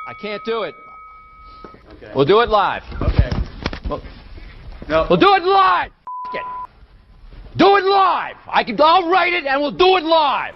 I can't do it. Okay. We'll do it live. Okay. No. We'll do it live. F it. Do it live. I'll write it and we'll do it live.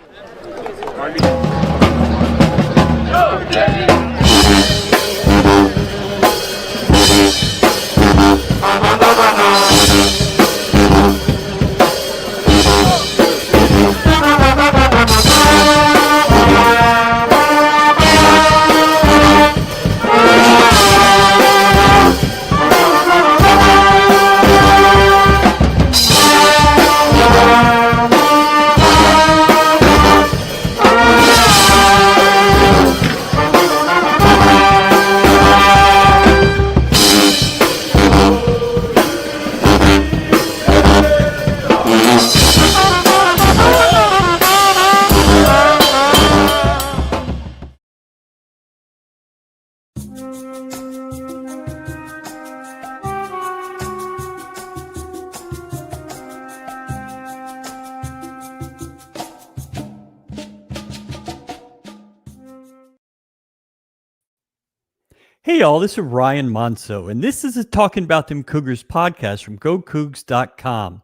Hey y'all, this is Ryan Monso, and this is a Talking About Them Cougars podcast from GoCoogs.com.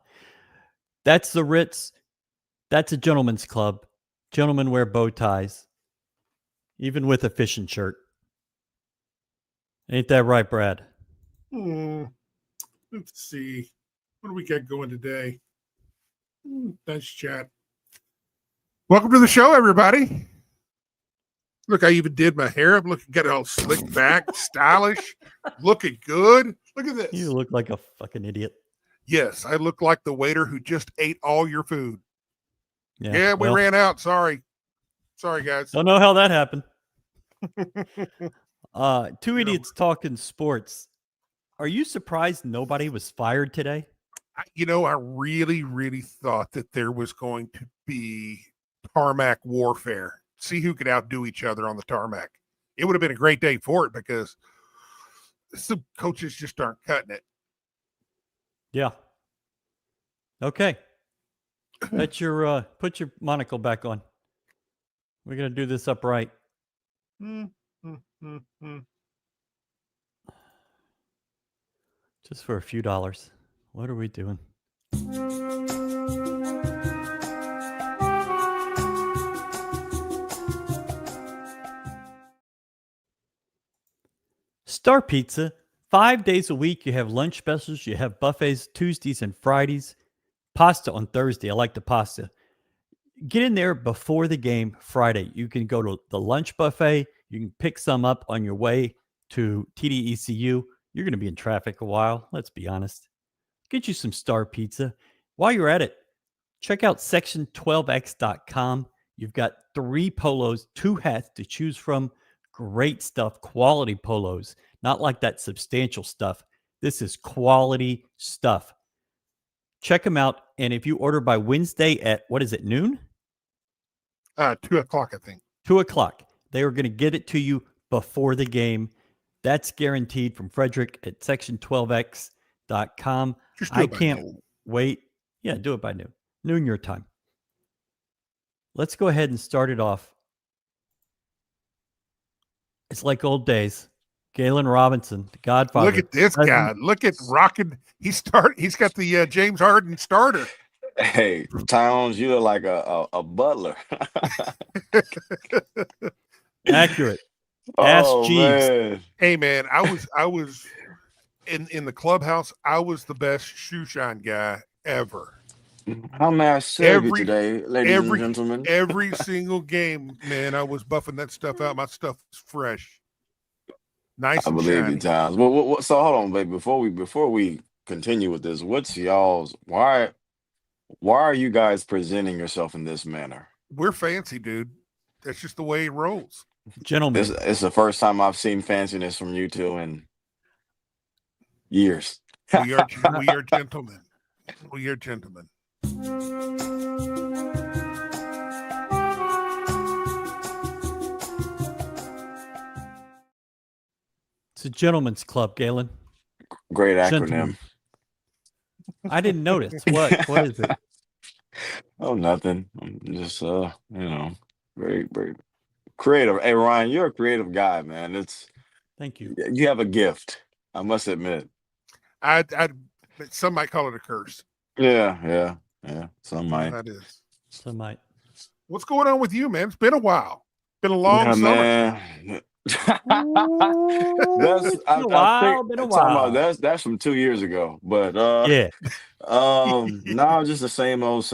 That's the Ritz. That's a gentleman's club. Gentlemen wear bow ties, even with a fishing shirt. Ain't that right, Brad? Let's see. What do we got going today? Nice chat. Welcome to the show, everybody. Look, I even did my hair. I'm looking, got it all slicked back, stylish, looking good. Look at this. You look like a fucking idiot. Yes, I look like the waiter who just ate all your food. Yeah, we well, ran out. Sorry, guys. Don't know how that happened. Two idiots talking sports. Are you surprised nobody was fired today? I really, really thought that there was going to be tarmac warfare. See who could outdo each other on the tarmac. It would have been a great day for it because some coaches just aren't cutting it. Yeah. Okay. Put your monocle back on. We're gonna do this upright. Just for a few dollars. What are we doing? Star Pizza, 5 days a week. You have lunch specials. You have buffets Tuesdays and Fridays. Pasta on Thursday. I like the pasta. Get in there before the game Friday. You can go to the lunch buffet. You can pick some up on your way to TDECU. You're going to be in traffic a while. Let's be honest. Get you some Star Pizza. While you're at it, check out section12x.com. You've got 3 polos, 2 hats to choose from. Great stuff, quality polos, not like that substantial stuff. This is quality stuff. Check them out. And if you order by Wednesday at, noon? 2 o'clock, I think. 2 o'clock. They are going to get it to you before the game. That's guaranteed from Frederick at section12x.com. I can't wait. Yeah, do it by noon. Noon your time. Let's go ahead and start it off. It's like old days. Galen Robinson, the Godfather. Look at this guy. Look at rocking. He's got the James Harden starter. Hey, Towns, you look like a butler. Accurate. Ask Jeeves. Man. Hey man, I was in the clubhouse. I was the best shoe shine guy ever. How may I serve you today, ladies and gentlemen? Every single game, man, I was buffing that stuff out. My stuff was fresh, nice. I believe you, Towns. Well, so hold on, baby. Before we continue with this, what's y'all's why are you guys presenting yourself in this manner? We're fancy, dude. That's just the way it rolls. Gentlemen. It's the first time I've seen fanciness from you two in years. We are gentlemen. We are gentlemen. It's a gentleman's club, Galen. Great acronym. Gentleman. I didn't notice. What is it? Oh, nothing. I'm just very, very creative. Hey, Ryan, you're a creative guy, man. Thank you. You have a gift, I must admit. Some might call it a curse. Yeah. Some You know might. how it is. Some might. What's going on with you, man? It's been a while. Been a long summer. Man. Been a while. That's from 2 years ago. But Yeah. no, just the same old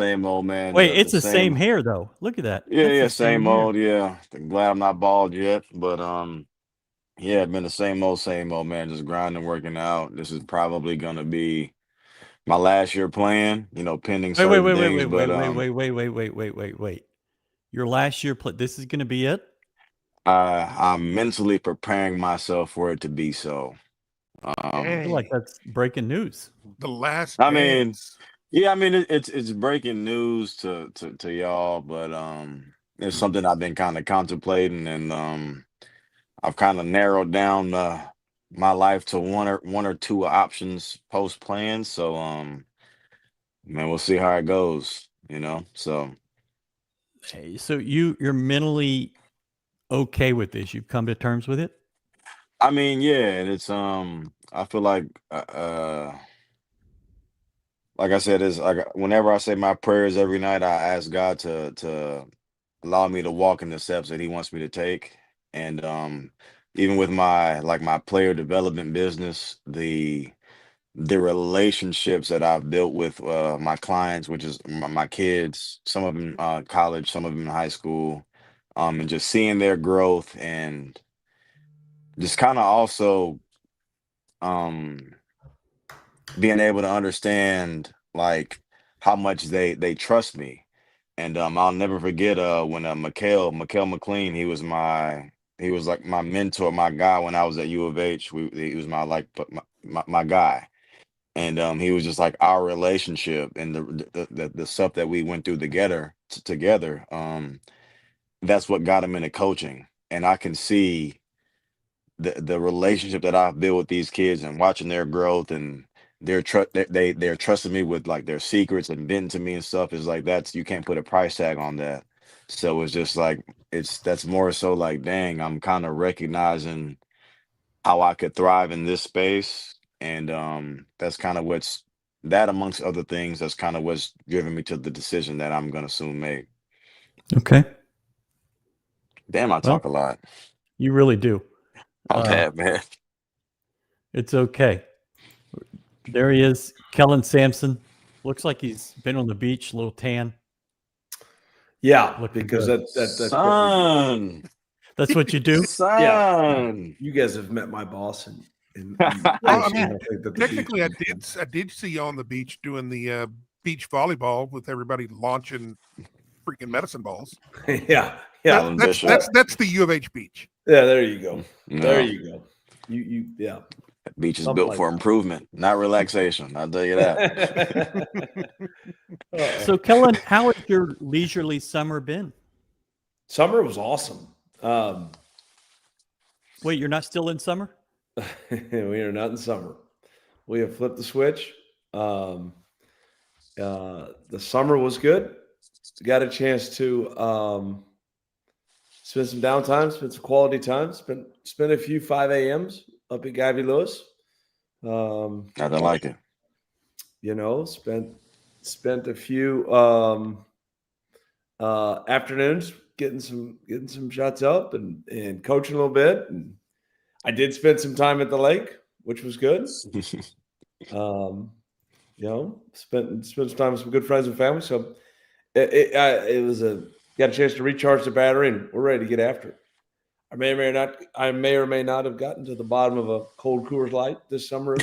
man. Wait, it's the same hair though. Look at that. Yeah, That's the same hair. old. Yeah, I'm glad I'm not bald yet, but yeah, it's been the same old man. Just grinding, working out. This is probably gonna be my last year playing. Pending certain things. Wait. Your last year play. This is going to be it. I'm mentally preparing myself for it to be so. I feel like that's breaking news. The last. I mean, dance. yeah, I mean it's breaking news to y'all, but it's something I've been kind of contemplating, and I've kind of narrowed down my life to one or two options post playing. So man, we'll see how it goes. So Hey, so you're mentally okay with this? You've come to terms with it? I mean, yeah, and it's I feel like I said, it's like whenever I say my prayers every night, I ask God to allow me to walk in the steps that He wants me to take. And even with my player development business, the relationships that I've built with my clients, which is my kids, some of them college, some of them in high school, and just seeing their growth, and just kind of also being able to understand like how much they trust me. And I'll never forget when Mikhail McLean, he was like my mentor, my guy when I was at U of H. He was my guy. And he was just like our relationship, and the stuff that we went through together. That's what got him into coaching. And I can see the relationship that I've built with these kids, and watching their growth, and they're trusting me with like their secrets and venting to me and stuff. Is like, you can't put a price tag on that. So it's just like that's more so like, dang, I'm kind of recognizing how I could thrive in this space. And that's kind of that amongst other things, that's kind of what's driven me to the decision that I'm gonna soon make. Okay. Damn, I talk a lot. You really do. I'm bad, man. It's okay. There he is, Kellen Sampson. Looks like he's been on the beach, a little tan. Yeah, Looking because good. that's Son. That's what you do. Son. you guys have met my boss, and Well, I mean, I think that the technically, beach I did see you on the beach doing the beach volleyball with everybody launching freaking medicine balls. yeah. That's the U of H beach. Yeah, there you go. No. There you go. Yeah. That beach is Something built like for that. improvement, not relaxation. I'll tell you that. So, Kellen, how has your leisurely summer been? Summer was awesome. Wait, you're not still in summer? We are not in summer. We have flipped the switch. The summer was good. Got a chance to spend some downtime, spend some quality time, spend a few 5 a.m.s up at Gavy Lewis. Nothing like it. Spent a few afternoons getting some shots up and coaching a little bit. And I did spend some time at the lake, which was good. Spent some time with some good friends and family. So it was got a chance to recharge the battery, and we're ready to get after it. I may or may not have gotten to the bottom of a cold Coors Light this summer.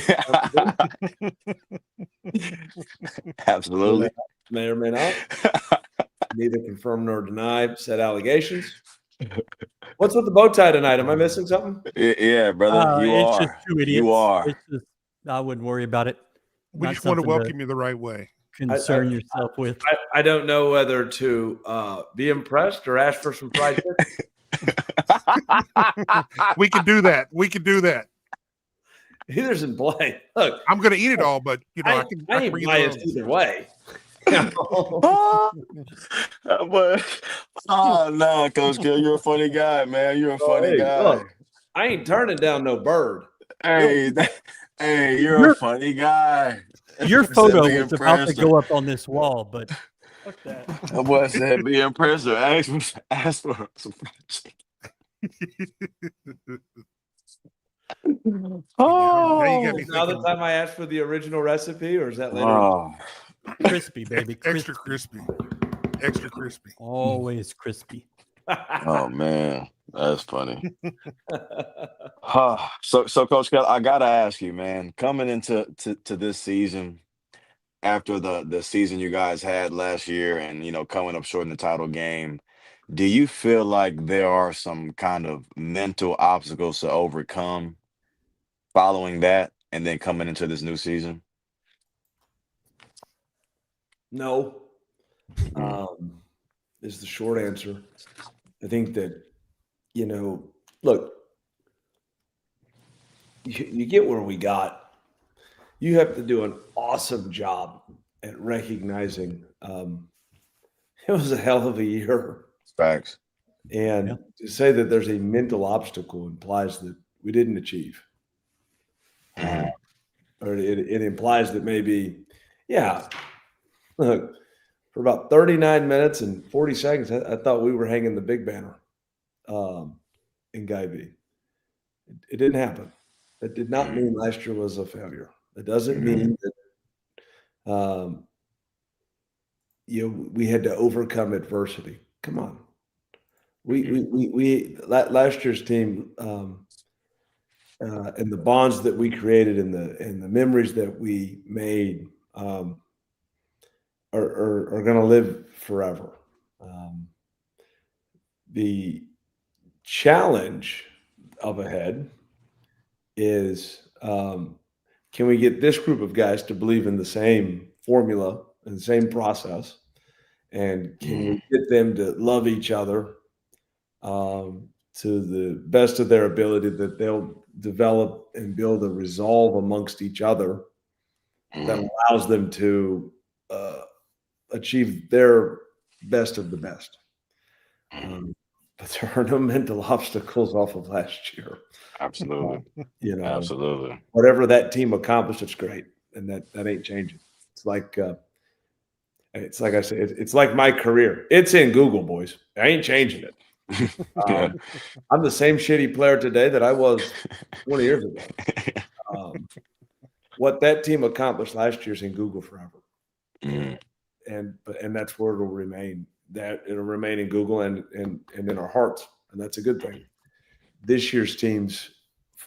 Absolutely. May or may not. Neither confirm nor deny said allegations. What's with the bow tie tonight? Am I missing something? Yeah, brother. It's just two idiots. You are. It's just, I wouldn't worry about it. We Not just want to something welcome you the right way. concern yourself with. I don't know whether to be impressed or ask for some fried chicken. We can do that. He doesn't play. Look, I'm going to eat it all, but I ain't can biased either way. But no, Coach Gill, you're a funny guy, man. You're a funny Hey, guy. look, I ain't turning down no bird. Hey, you're a funny guy. Your Said photo be was about to impressed. go up on this wall, but fuck that. That boy said be impressed or ask for some Now you got me Now the thinking time I asked for the original recipe, or is that later? Oh, Crispy, baby. extra crispy. Extra crispy. Always crispy. oh man, that's funny. So Coach Kell, I gotta ask you, man, coming into this season, after the season you guys had last year and coming up short in the title game, do you feel like there are some kind of mental obstacles to overcome following that and then coming into this new season? No, is the short answer. I think that, look, you get where we got. You have to do an awesome job at recognizing it was a hell of a year. Facts. And to say that there's a mental obstacle implies that we didn't achieve. Or it implies that maybe, look, for about 39 minutes and 40 seconds, I thought we were hanging the big banner in Guy V. It didn't happen. That did not mean last year was a failure. It doesn't mean that we had to overcome adversity. Come on. We last year's team and the bonds that we created and the memories that we made are going to live forever. The challenge up ahead is can we get this group of guys to believe in the same formula and the same process, and can we get them to love each other to the best of their ability, that they'll develop and build a resolve amongst each other that allows them to achieve their best of the best. But there are no mental obstacles off of last year. Absolutely. Absolutely. Whatever that team accomplished, it's great. And that ain't changing. It's like I said, it's like my career. It's in Google, boys. I ain't changing it. I'm the same shitty player today that I was 20 years ago. What that team accomplished last year is in Google forever. And that's where it'll remain. That it'll remain in Google and in our hearts, and that's a good thing. This year's teams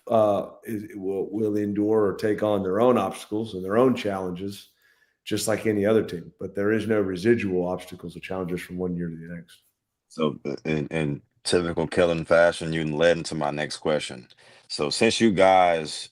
will endure or take on their own obstacles and their own challenges, just like any other team. But there is no residual obstacles or challenges from one year to the next. So in typical Kellen fashion, you led into my next question. So since you guys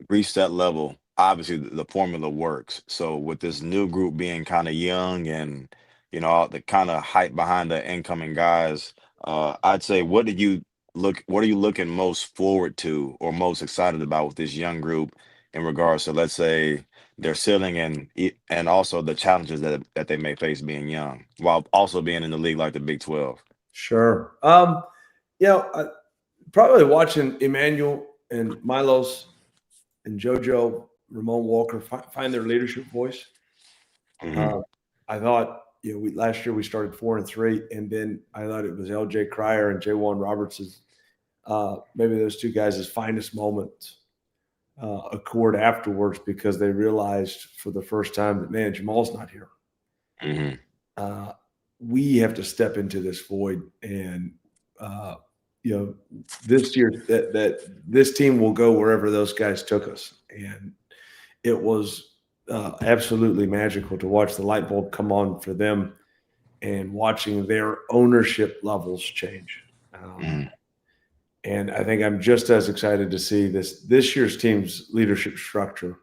reached that level, obviously the formula works. So with this new group being kind of young and the kind of hype behind the incoming guys, I'd say what are you looking most forward to or most excited about with this young group in regards to, let's say, their ceiling and also the challenges that they may face being young while also being in the league like the Big 12? Sure. Probably watching Emmanuel and Milos and JoJo, Ramon Walker find their leadership voice. I thought, last year we started 4-3, and then I thought it was LJ Cryer and J1 Roberts's, maybe those two guys' finest moments occurred afterwards, because they realized for the first time that, man, Jamal's not here. We have to step into this void, and this year that this team will go wherever those guys took us. And it was absolutely magical to watch the light bulb come on for them and watching their ownership levels change. And I think I'm just as excited to see this year's team's leadership structure.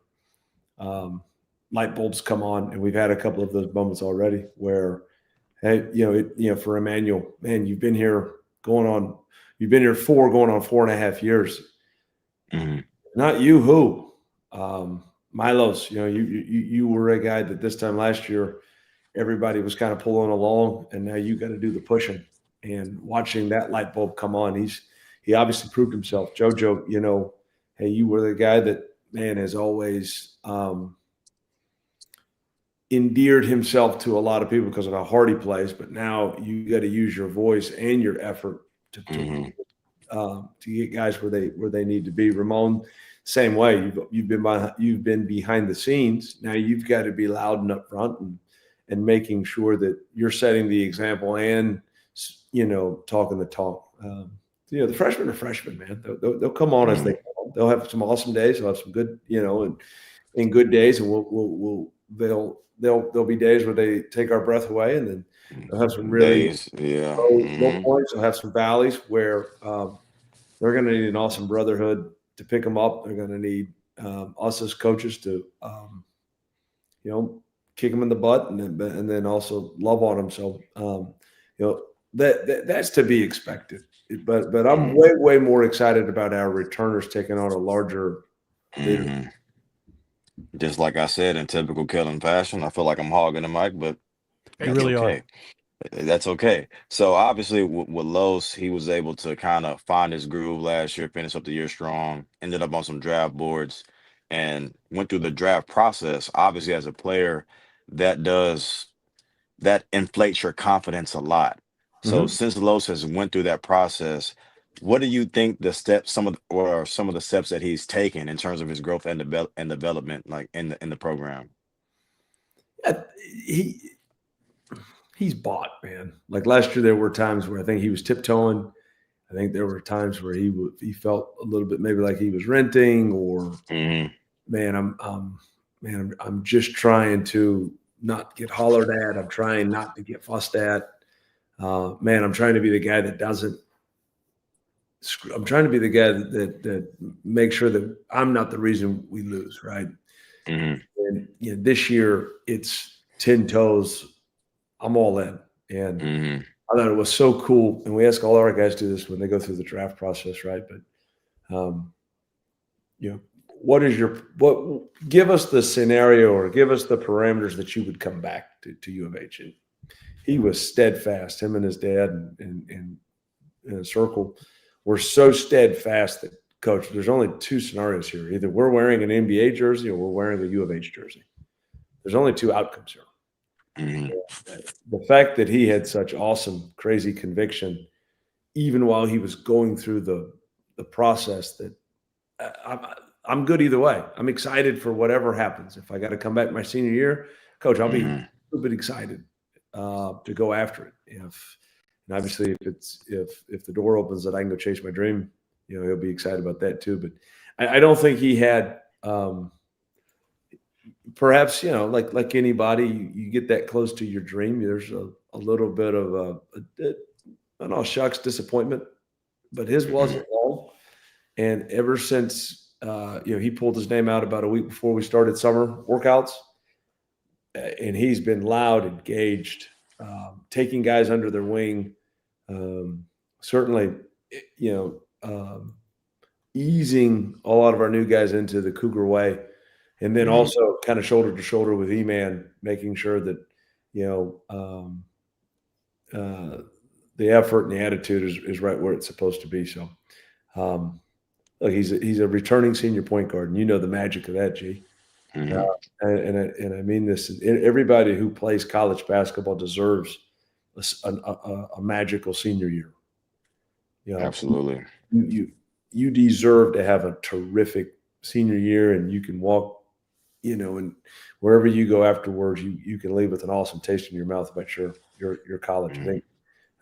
Light bulbs come on, and we've had a couple of those moments already where, hey, for Emmanuel, man, you've been here going on 4.5 years. Mhm. Not you, who? Milos, you were a guy that this time last year, everybody was kind of pulling along, and now you got to do the pushing. And watching that light bulb come on, he obviously proved himself. JoJo, hey, you were the guy that, man, has always endeared himself to a lot of people because of how hard he plays. But now you got to use your voice and your effort to get guys where they need to be. Ramon, same way. You've been behind the scenes. Now you've got to be loud and up front and making sure that you're setting the example and talking the talk. The freshmen are freshmen, man. They'll come on as they come. They'll have some awesome days. They'll have some good, and good days, and there'll be days where they take our breath away, and then they'll have some really low points. They'll have some valleys where they're going to need an awesome brotherhood to pick them up. They're going to need us as coaches to, kick them in the butt and then also love on them. So, that's to be expected. But I'm way more excited about our returners taking on a larger leader. Just like I said, in typical Kellen fashion, I feel like I'm hogging the mic, but You really okay. That's okay. So obviously with Los, he was able to kind of find his groove last year, finish up the year strong, ended up on some draft boards and went through the draft process. Obviously, as a player, that inflates your confidence a lot. So since Los has went through that process, what do you think some of the steps that he's taken in terms of his growth and development, like in the program? He's bought, man. Like last year, there were times where I think he was tiptoeing. I think there were times where he felt a little bit maybe like he was renting, or man, I'm just trying to not get hollered at. I'm trying not to get fussed at. Man, I'm trying to be the guy that doesn't. I'm trying to be the guy that makes sure that I'm not the reason we lose, right? And this year it's 10 toes. I'm all in, and I thought it was so cool. And we ask all our guys to do this when they go through the draft process, right? But give us the scenario or give us the parameters that you would come back to U of H. And he was steadfast. Him and his dad in a circle were so steadfast that, Coach, there's only two scenarios here. Either we're wearing an NBA jersey or we're wearing a U of H jersey. There's only two outcomes here. The fact that he had such awesome, crazy conviction, even while he was going through the process, that I'm good either way. I'm excited for whatever happens. If I got to come back my senior year, Coach, I'll be a little bit excited to go after it. And obviously, if the door opens that I can go chase my dream, he'll be excited about that too. But I don't think he had. Perhaps, like anybody, you get that close to your dream, there's a little bit of I don't know, shucks, disappointment, but his wasn't long. And ever since, he pulled his name out about a week before we started summer workouts, and he's been loud, engaged, taking guys under their wing, certainly, easing a lot of our new guys into the Cougar way. And then also kind of shoulder to shoulder with E-Man, making sure that, the effort and the attitude is right where it's supposed to be. So, look, he's a returning senior point guard, and the magic of that, G. And I mean this. Everybody who plays college basketball deserves a magical senior year. Absolutely. You deserve to have a terrific senior year, and you can walk. And wherever you go afterwards, you can leave with an awesome taste in your mouth about your college. I think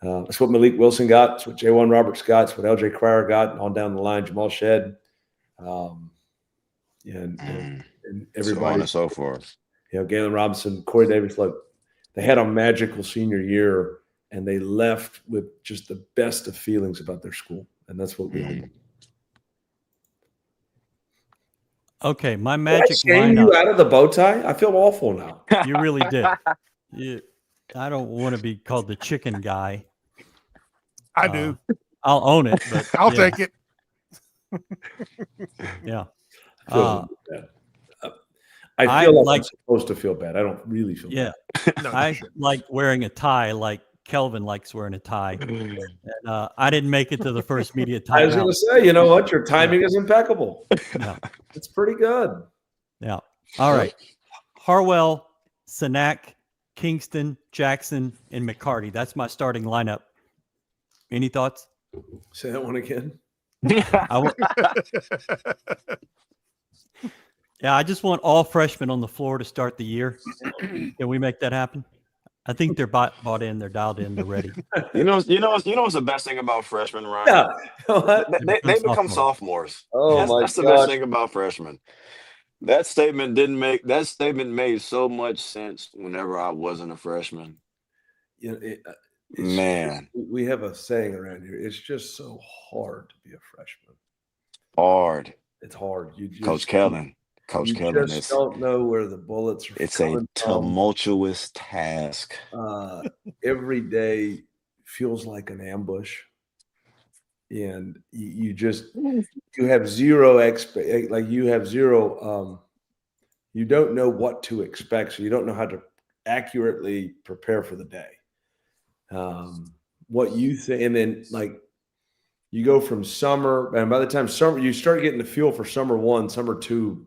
that's what Malik Wilson got. It's what J1 Roberts got. It's what LJ Cryer got, and on down the line, Jamal Shedd, and everybody, so on and so forth. Galen Robinson, Corey Davis. Look, they had a magical senior year, and they left with just the best of feelings about their school, and that's what we hold. Okay, my magic lineup. You out of the bow tie? I feel awful now. You really did. I don't want to be called the chicken guy. I do. I'll own it. But I'll take it. Yeah. I feel bad. I feel like I'm supposed to feel bad. I don't really feel Yeah. bad. No, I like wearing a tie like Kelvin likes wearing a tie. And, I didn't make it to the first media I was going timeout. to say, you know what? Your timing is impeccable. Yeah. It's pretty good. Yeah. All right. Harwell, Sanak, Kingston, Jackson, and McCarty. That's my starting lineup. Any thoughts? Say that one again. I just want all freshmen on the floor to start the year. Can we make that happen? I think they're bought in, they're dialed in, they're ready. You know what's the best thing about freshmen, Ryan? Yeah. They become sophomores. Oh my That's the gosh. best thing about freshmen. That statement made so much sense whenever I wasn't a freshman. You know, Man, we have a saying around here. It's just so hard to be a freshman. hard. It's hard. You just, Coach Kellen, you just don't know where the bullets are. It's a tumultuous task. Every day feels like an ambush, and you have zero you don't know what to expect, so you don't know how to accurately prepare for the day. What you think, and then like you go from summer, and by the time you start getting the feel for summer 1, summer 2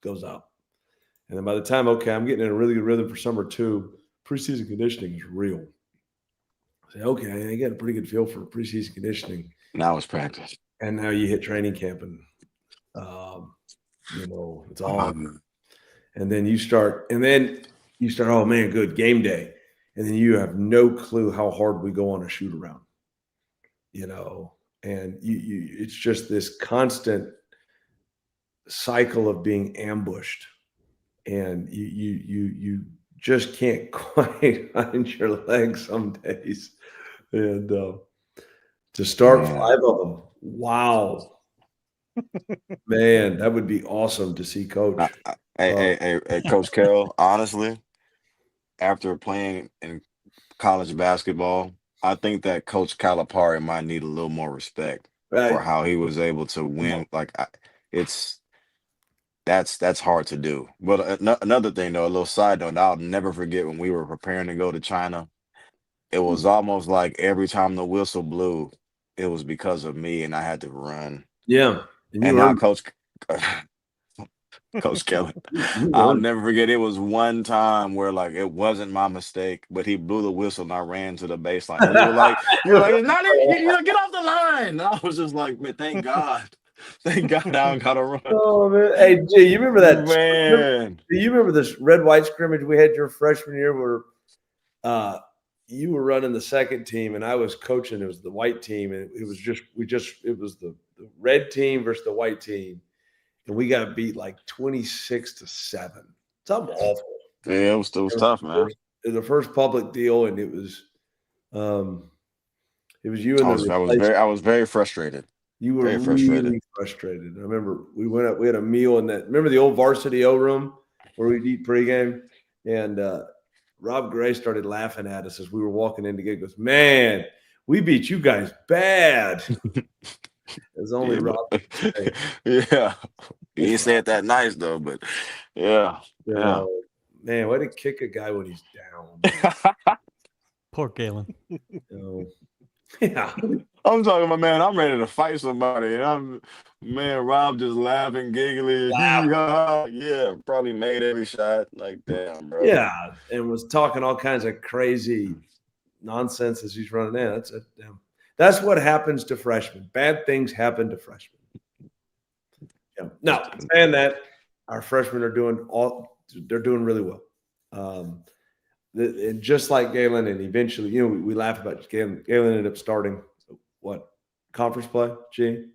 goes up. And then by the time, I'm getting in a really good rhythm for summer 2, preseason conditioning is real. I say, okay, I get a pretty good feel for preseason conditioning. Now it's practice. And now you hit training camp and, it's on. And then you start, oh man, good game day. And then you have no clue how hard we go on a shoot around, and it's just this constant cycle of being ambushed, and you just can't quite find your legs some days. And to start 5 of them, wow, man, that would be awesome to see, Coach. Hey, Coach Carroll, honestly, after playing in college basketball, I think that Coach Calipari might need a little more respect for how he was able to win. That's hard to do. But another thing, though, a little side note, I'll never forget when we were preparing to go to China. It was almost like every time the whistle blew, it was because of me, and I had to run. Yeah, and now Coach Kellen, I'll never forget. It was one time where it wasn't my mistake, but he blew the whistle and I ran to the baseline. And you're like, it's not it, get off the line. And I was just like, man, thank God I don't gotta run. Oh man, hey G, you remember that? Man, do you remember this red-white scrimmage we had your freshman year where you were running the second team and I was coaching? It was the white team, and it was the red team versus the white team. And we got beat 26-7. Something awful. Yeah, it was tough, man. It was the first public deal, and it was you and I was very frustrated. You were really frustrated. I remember we went up. We had a meal in that. Remember the old varsity O room where we'd eat pregame, and Rob Gray started laughing at us as we were walking in to get. He goes, "Man, we beat you guys bad." It's only Rob. Yeah. He didn't say it that nice though, but yeah. Man, way to kick a guy when he's down. Poor Galen. Yeah. I'm talking about, man, I'm ready to fight somebody. And Rob just laughing, giggling. Yeah, probably made every shot. Damn, bro. Yeah, and was talking all kinds of crazy nonsense as he's running in. That's what happens to freshmen. Bad things happen to freshmen. Yeah. Now, saying that, our freshmen are doing really well. Just like Galen, and eventually, we laugh about Galen. Galen ended up starting conference play? G,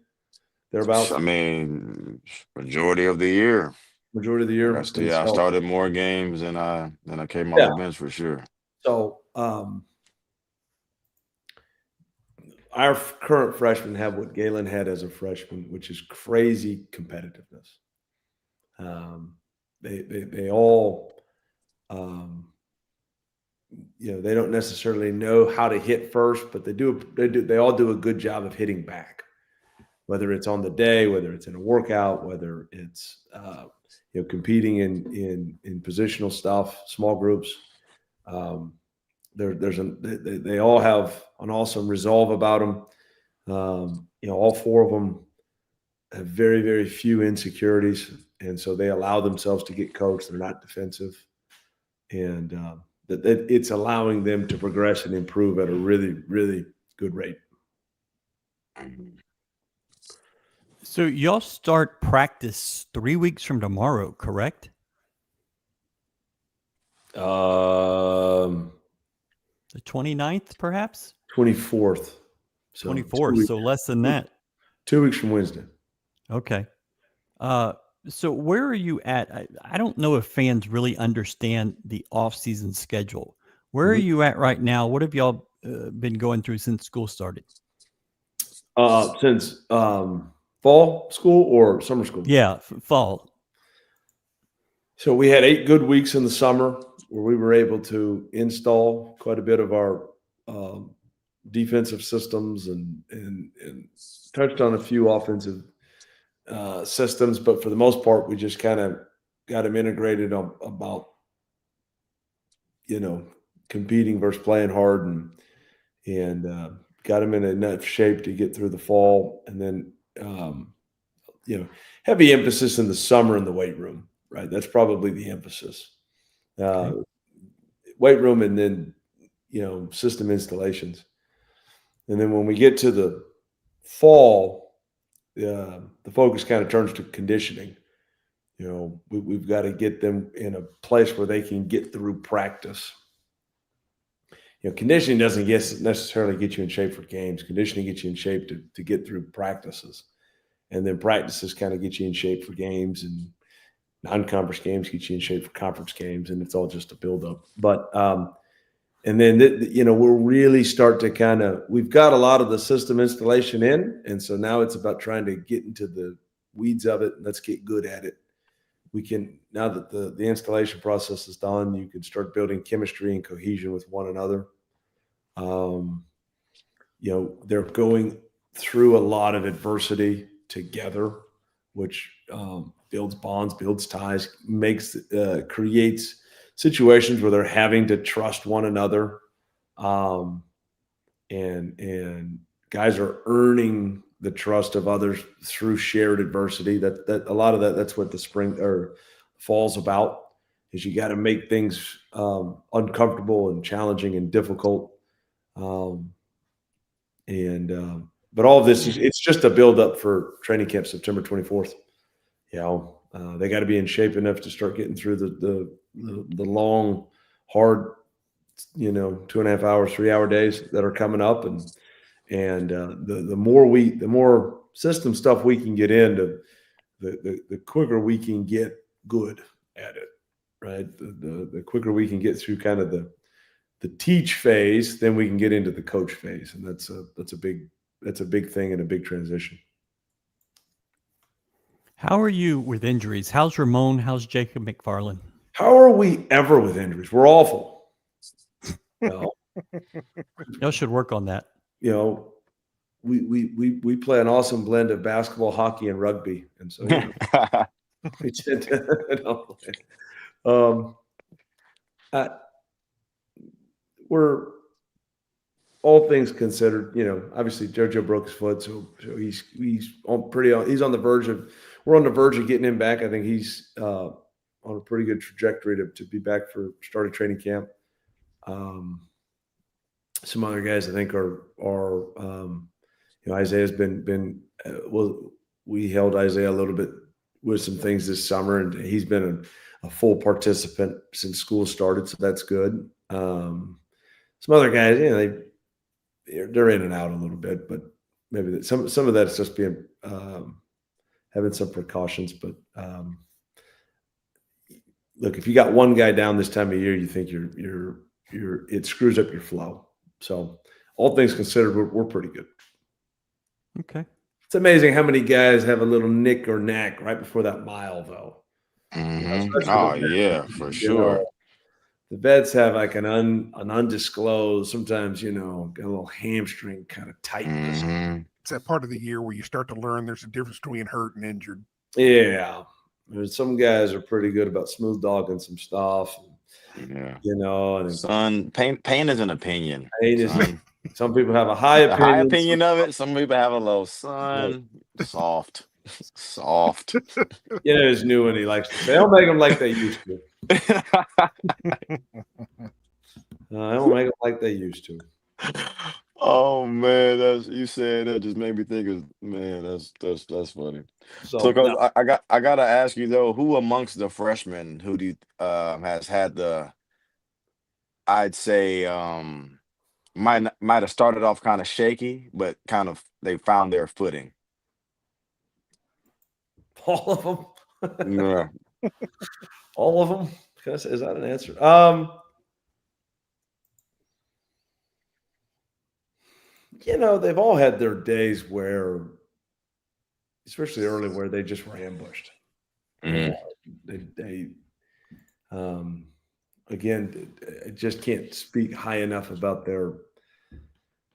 thereabouts. I mean, majority of the year. I started more games than I came off the bench for sure. So, our current freshmen have what Galen had as a freshman, which is crazy competitiveness. They all, they don't necessarily know how to hit first, but they all do a good job of hitting back. whether it's on the day, whether it's in a workout, whether it's competing in positional stuff, small groups. They all have an awesome resolve about them. All four of them have very, very few insecurities, and so they allow themselves to get coached. They're not defensive, and it's allowing them to progress and improve at a really, really good rate. So y'all start practice 3 weeks from tomorrow, correct? The 29th, perhaps? 24th. So 24th, so less than that. 2 weeks from Wednesday. Okay. So where are you at? I don't know if fans really understand the off-season schedule. Where are you at right now? What have y'all been going through since school started? Since fall school or summer school? Yeah, fall. So we had 8 good weeks in the summer where we were able to install quite a bit of our defensive systems and touched on a few offensive systems, but for the most part, we just kind of got them integrated about competing versus playing hard and got them in enough shape to get through the fall, and then heavy emphasis in the summer in the weight room. Right, that's probably the emphasis. Weight room, and then system installations, and then when we get to the fall, the focus kind of turns to conditioning. We've got to get them in a place where they can get through practice. Conditioning doesn't necessarily get you in shape for games. Conditioning gets you in shape to get through practices, and then practices kind of get you in shape for games, and non-conference games get you in shape for conference games, and it's all just a build-up. But and then we'll really start to we've got a lot of the system installation in, and so now it's about trying to get into the weeds of it. Let's get good at it. We can, now that the installation process is done, you can start building chemistry and cohesion with one another. They're going through a lot of adversity together, which builds bonds, builds ties, creates situations where they're having to trust one another, and guys are earning the trust of others through shared adversity. That a lot of that's what the spring or fall's about. Is you got to make things uncomfortable and challenging and difficult, but all of this it's just a build up for training camp September 24th. They got to be in shape enough to start getting through the long, hard, 2.5 hours, 3-hour days that are coming up, and the more system stuff we can get into, the quicker we can get good at it, right? The quicker we can get through kind of the teach phase, then we can get into the coach phase, and that's a big thing and a big transition. How are you with injuries? How's Ramon? How's Jacob McFarland? How are we ever with injuries? We're awful. Y'all should work on that. We play an awesome blend of basketball, hockey, and rugby, and so we tend to. We're all things considered. Obviously JoJo broke his foot, so he's on the verge of. We're on the verge of getting him back. I think he's on a pretty good trajectory to be back for starting training camp. Some other guys I think are Isaiah's been we held Isaiah a little bit with some things this summer, and he's been a full participant since school started, so that's good. Some other guys, they're in and out a little bit, but maybe some of that is just being having some precautions. But look, if you got one guy down this time of year, you think it screws up your flow. So all things considered, we're pretty good. Okay. It's amazing how many guys have a little nick or knack right before that mile, though. Mm-hmm. Oh yeah, for sure. the vets have like an undisclosed, sometimes, got a little hamstring kind of tightness. Mhm. It's that part of the year where you start to learn there's a difference between hurt and injured. Yeah. Some guys are pretty good about smooth dogging some stuff. Yeah. And Son, pain is an opinion. pain is, Son. some people have a high A high opinion. opinion of it. Some people have a low. Son, soft. Soft. There's new one he likes to say. They don't make them like they used to. They don't make them like they used to. Oh man, you said that just made me think of, man, that's funny. So, Coach, no, I gotta ask you though, who amongst the freshmen who do you has had the, I'd say might have started off kind of shaky, but kind of they found their footing. all of them. Yeah. All of them. Is that an answer? They've all had their days where, especially early, where they just were ambushed. Mhm. Again, I just can't speak high enough about their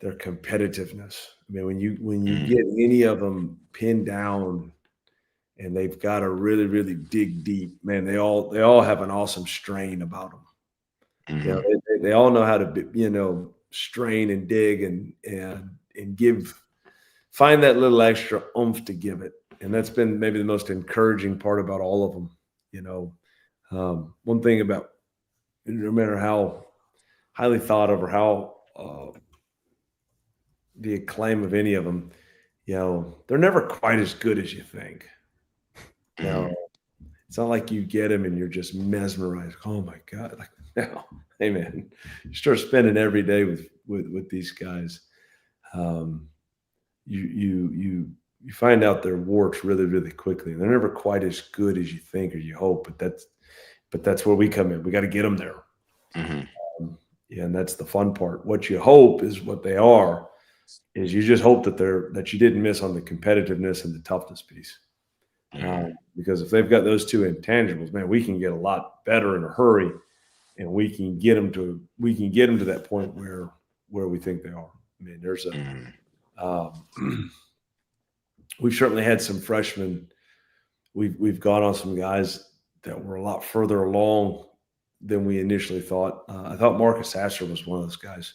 competitiveness. I mean, when you get any of them pinned down and they've got to really, really dig deep, man, they all have an awesome strain about them. Mhm. They all know how to, strain and dig and find that little extra oomph to give it. And that's been maybe the most encouraging part about all of them. One thing about, no matter how highly thought of or how the acclaim of any of them, they're never quite as good as you think. It's not like you get them and you're just mesmerized. Oh my God. Like, no, hey man, you start spending every day with these guys. You find out their warts really, really quickly. They're never quite as good as you think or you hope, but that's where we come in. We got to get them there. And that's the fun part. What you hope is what they are, is you just hope that you didn't miss on the competitiveness and the toughness piece. Because if they've got those two intangibles, man, we can get a lot better in a hurry, and we can get them to that point where we think they are. I mean, there's we've certainly had some freshmen. We've gone on some guys that were a lot further along than we initially thought. I thought Marcus Sasser was one of those guys.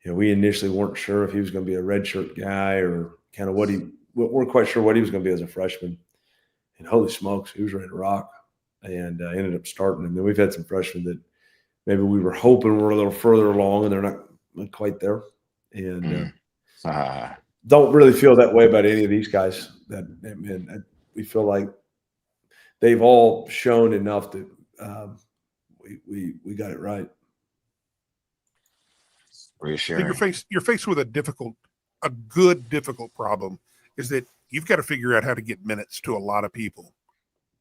We initially weren't sure if he was going to be a redshirt guy or kind of we weren't quite sure what he was going to be as a freshman. And holy smokes, he was ready to rock, and ended up starting. And then we've had some freshmen that maybe we were hoping were a little further along, and they're not quite there. And don't really feel that way about any of these guys. We feel like they've all shown enough that we got it right. Reassuring. You're faced with a good difficult problem, is that you've got to figure out how to get minutes to a lot of people.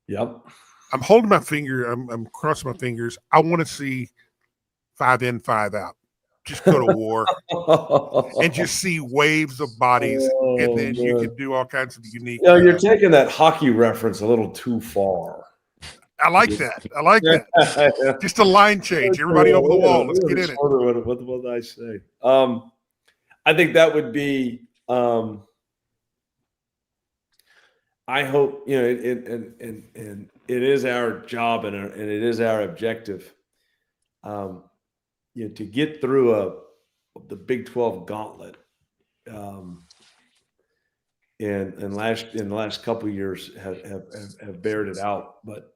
Yep. I'm holding my finger. I'm crossing my fingers. I want to see 5 in, 5 out. Just go to war and just see waves of bodies, and then you can do all kinds of unique. You're taking that hockey reference a little too far. I like that. Just a line change. Everybody over the wall. Let's get in it. What did I say? I think that would be. I hope and it is our job and it is our objective. To get through the Big 12 gauntlet. And in the last couple of years have bared it out, but.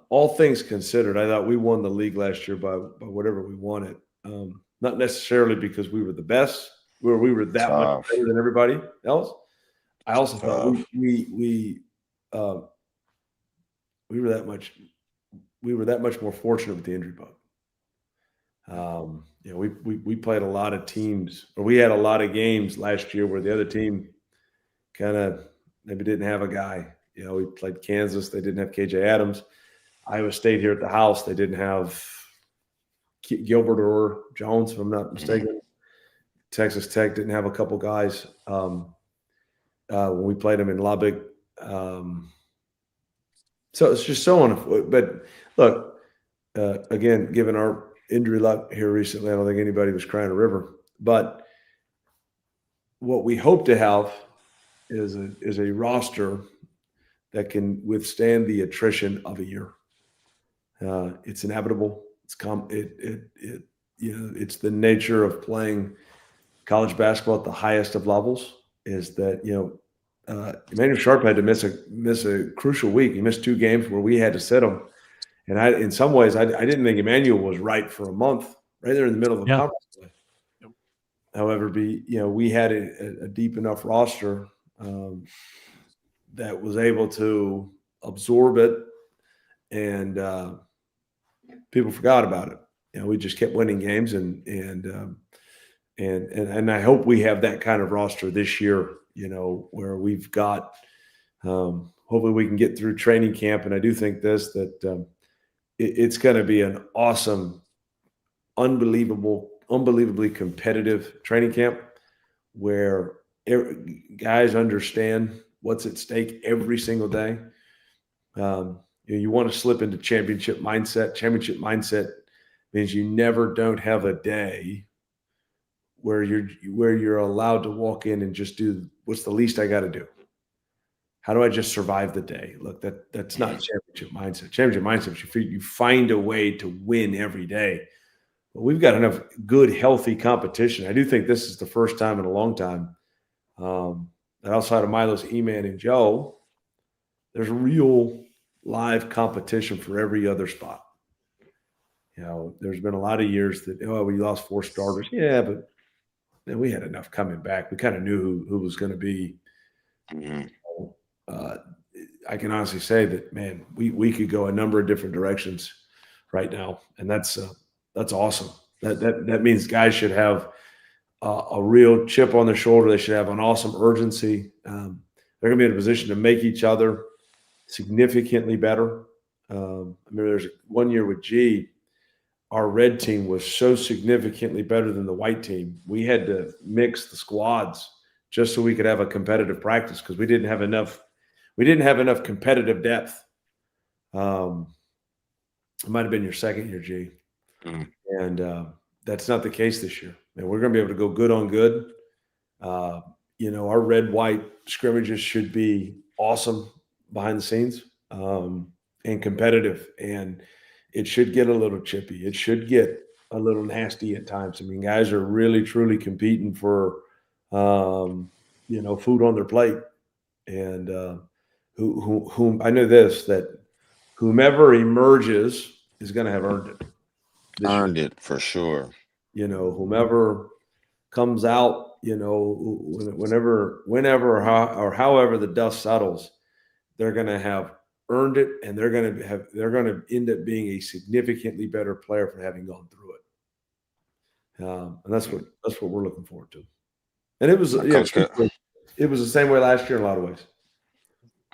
All things considered, I thought we won the league last year by whatever we wanted. Not necessarily because we were the best, where we were that much better than everybody else. I also thought we were that much more fortunate with the injury bug. We played a lot of teams, or we had a lot of games last year where the other team kind of maybe didn't have a guy. We played Kansas; they didn't have KJ Adams. Iowa State here at the house, they didn't have Gilbert or Jones, if I'm not mistaken. Texas Tech didn't have a couple guys when we played them in Lubbock. So it's just so on. But look, again, given our injury luck here recently, I don't think anybody was crying a river. But what we hope to have is a roster that can withstand the attrition of a year. It's inevitable. It's the nature of playing college basketball at the highest of levels. Is that Emmanuel Sharp had to miss a crucial week. He missed 2 games where we had to sit him. And in some ways, I didn't think Emmanuel was right for a month, right there in the middle of the conference play. Yep. However, we had a deep enough roster that was able to absorb it, and people forgot about it. We just kept winning games, and I hope we have that kind of roster this year. Where we've got. Hopefully, we can get through training camp, and I do think that it's going to be an awesome, unbelievably competitive training camp where guys understand what's at stake every single day. You want to slip into championship mindset. Championship mindset means you never don't have a day where you're allowed to walk in and just do what's the least I got to do. How do I just survive the day? Look, that's not championship mindset. Championship mindset, you find a way to win every day. But we've got enough good, healthy competition. I do think this is the first time in a long time that outside of Milos, E-Man, and Joe, there's real live competition for every other spot. There's been a lot of years that, we lost 4 starters. Yeah, but we had enough coming back. We kind of knew who was going to be. Mhm. I can honestly say that, man, we could go a number of different directions right now, and that's awesome. That means guys should have a real chip on their shoulder. They should have an awesome urgency. They're going to be in a position to make each other significantly better. I remember there's 1 year with G, our red team was so significantly better than the white team. We had to mix the squads just so we could have a competitive practice because we didn't have enough competitive depth. It might have been your second year, G. Mhm. And that's not the case this year. And we're going to be able to go good on good. Our red-white scrimmages should be awesome behind the scenes and competitive. And it should get a little chippy. It should get a little nasty at times. I mean, guys are really, truly competing for, food on their plate. And whom I know that whomever emerges is going to have earned it. Earned it for sure. Whomever comes out, whenever or however the dust settles, they're going to have earned it, and they're going to end up being a significantly better player for having gone through it. And that's what we're looking forward to. And it was it was the same way last year in a lot of ways.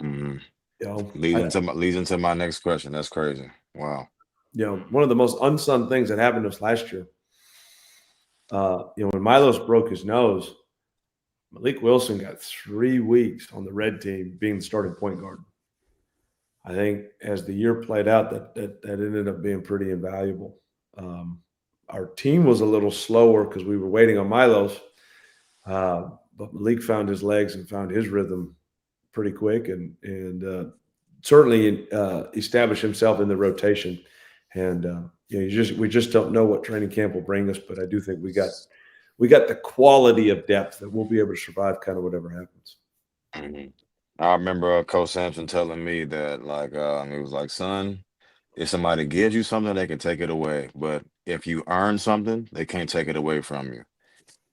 Mm-hmm. Leads into my next question. That's crazy. Wow. One of the most unsung things that happened to us last year, when Milos broke his nose, Malik Wilson got 3 weeks on the red team being the starting point guard. I think as the year played out, that ended up being pretty invaluable. Our team was a little slower because we were waiting on Milos, but Malik found his legs and found his rhythm pretty quick and certainly established himself in the rotation. And we just don't know what training camp will bring us, but I do think we got the quality of depth that we'll be able to survive kind of whatever happens. Mm-hmm. I remember Coach Sampson telling me that, he was like, son, if somebody gives you something, they can take it away, but if you earn something, they can't take it away from you.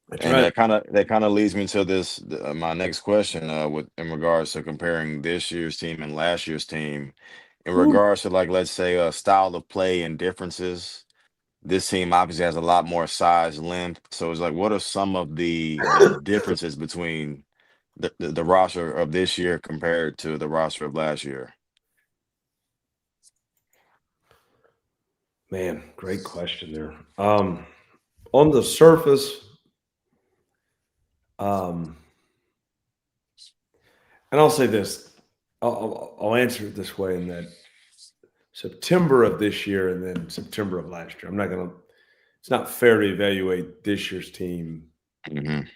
That's and right. that kind of leads me to my next question in regards to comparing this year's team and last year's team in regards to let's say style of play and differences. This team obviously has a lot more size, length. So it's what are some of the differences between the roster of this year compared to the roster of last year? Man, great question there. On the surface, and I'll say this, I'll answer it this way in that September of this year and then September of last year. It's not fair to evaluate this year's team in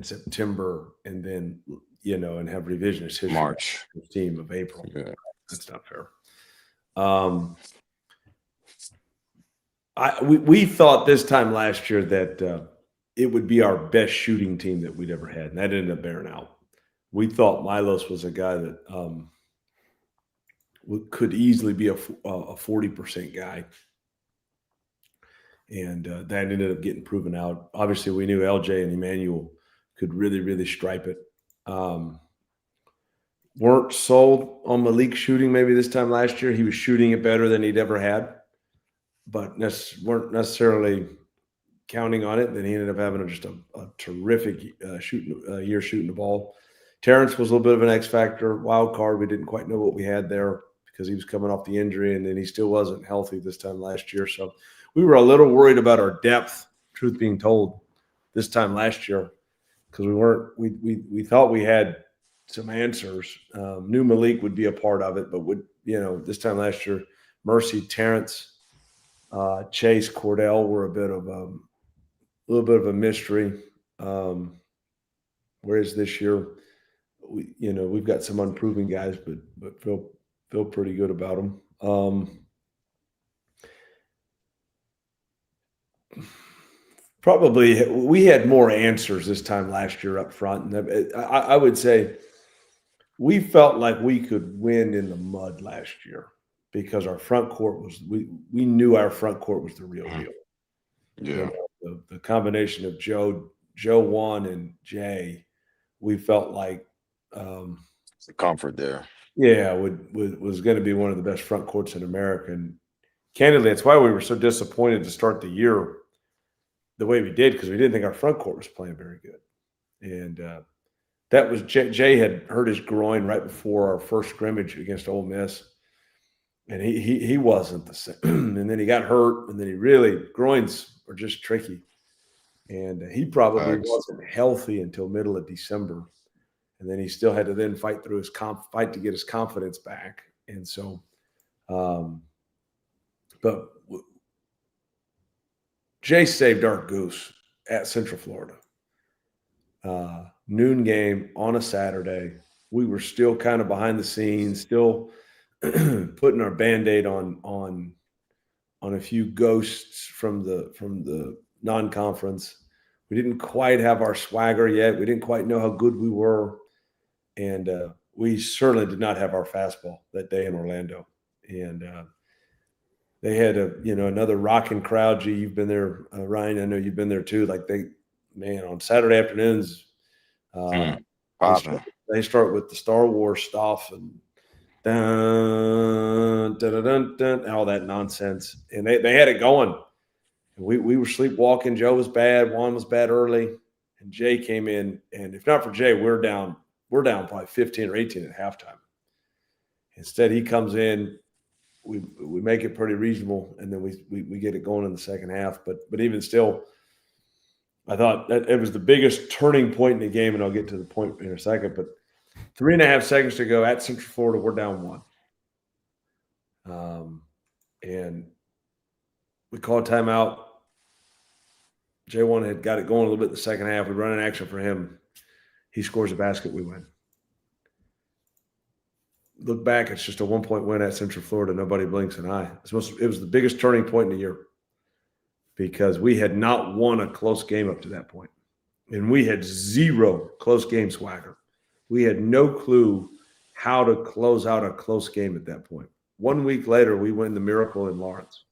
September and then, and have revisionist history. March. Team of April. Yeah. That's not fair. We thought this time last year that it would be our best shooting team that we'd ever had, and that ended up bearing out. We thought Milos was a guy that could easily be a 40% guy, and that ended up getting proven out. Obviously, we knew LJ and Emmanuel could really, really stripe it. Weren't sold on Malik shooting maybe this time last year. He was shooting it better than he'd ever had, but weren't necessarily counting on it. Then he ended up having just a terrific year shooting the ball. Terrence was a little bit of an X factor, wild card. We didn't quite know what we had there because he was coming off the injury, and then he still wasn't healthy this time last year. So we were a little worried about our depth, truth being told, this time last year, because we thought we had some answers. Knew Malik would be a part of it, but this time last year, Mercy, Terrence, Chase, Cordell were a little bit of a mystery. Whereas this year, we've got some unproven guys, but feel pretty good about them. Probably we had more answers this time last year up front, and I would say we felt like we could win in the mud last year because our front court we knew our front court was the real deal. Yeah. The combination of Joe 1 and Jay, we felt like the comfort there. Yeah, was going to be one of the best front courts in America. And candidly, that's why we were so disappointed to start the year the way we did, because we didn't think our front court was playing very good. And that was Jay had hurt his groin right before our first scrimmage against Ole Miss. And he wasn't the same. And then he got hurt, and then groins are just tricky. And he probably wasn't healthy until middle of December. And then he still had to then fight through fight to get his confidence back. And so, but Jay saved our goose at Central Florida. Noon game on a Saturday. We were still kind of behind the scenes, still putting our Band-Aid on a few ghosts from the non-conference. We didn't quite have our swagger yet. We didn't quite know how good we were. And we certainly did not have our fastball that day in Orlando. And they had another rocking crowd. Gee, you've been there, Ryan. I know you've been there too. Like on Saturday afternoons, they start with the Star Wars stuff and dun, dun, dun, dun, all that nonsense. And they had it going. And we were sleepwalking. Joe was bad. Juan was bad early. And Jay came in. And if not for Jay, we're down probably 15 or 18 at halftime. Instead, he comes in. We make it pretty reasonable, and then we get it going in the second half. But even still, I thought that it was the biggest turning point in the game, and I'll get to the point in a second. But 3.5 seconds to go at Central Florida, we're down 1. And we called timeout. J1 had got it going a little bit in the second half. We run an action for him. He scores a basket, we win. Look back, it's just a 1-point win at Central Florida. Nobody blinks an eye. It was the biggest turning point in the year because we had not won a close game up to that point. And we had zero close game swagger. We had no clue how to close out a close game at that point. 1 week later, we win the Miracle in Lawrence.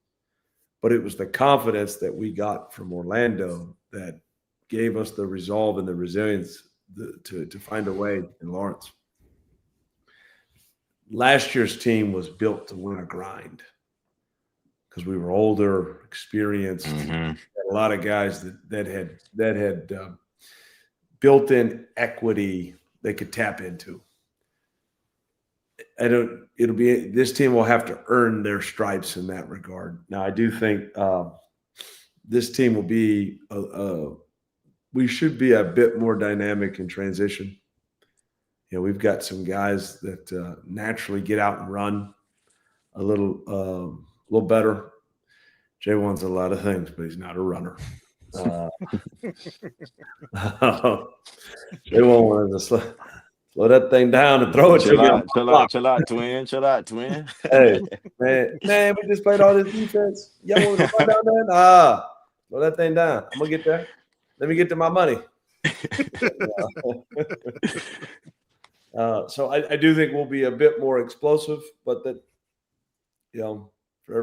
But it was the confidence that we got from Orlando that gave us the resolve and the resilience to find a way in Lawrence. Last year's team was built to win a grind because we were older, experienced, had a lot of guys that had built-in equity they could tap into. This team will have to earn their stripes in that regard. Now, I do think this team will be we should be a bit more dynamic in transition. we've got some guys that naturally get out and run a little better. J1's a lot of things, but he's not a runner. J1 wanted to slow that thing down and throw it to me. Chill out, twin. Hey, man, we just played all this defense. Y'all want to run down there? Slow that thing down. I'm gonna get there. Let me get to my money. So I do think we'll be a bit more explosive, but that for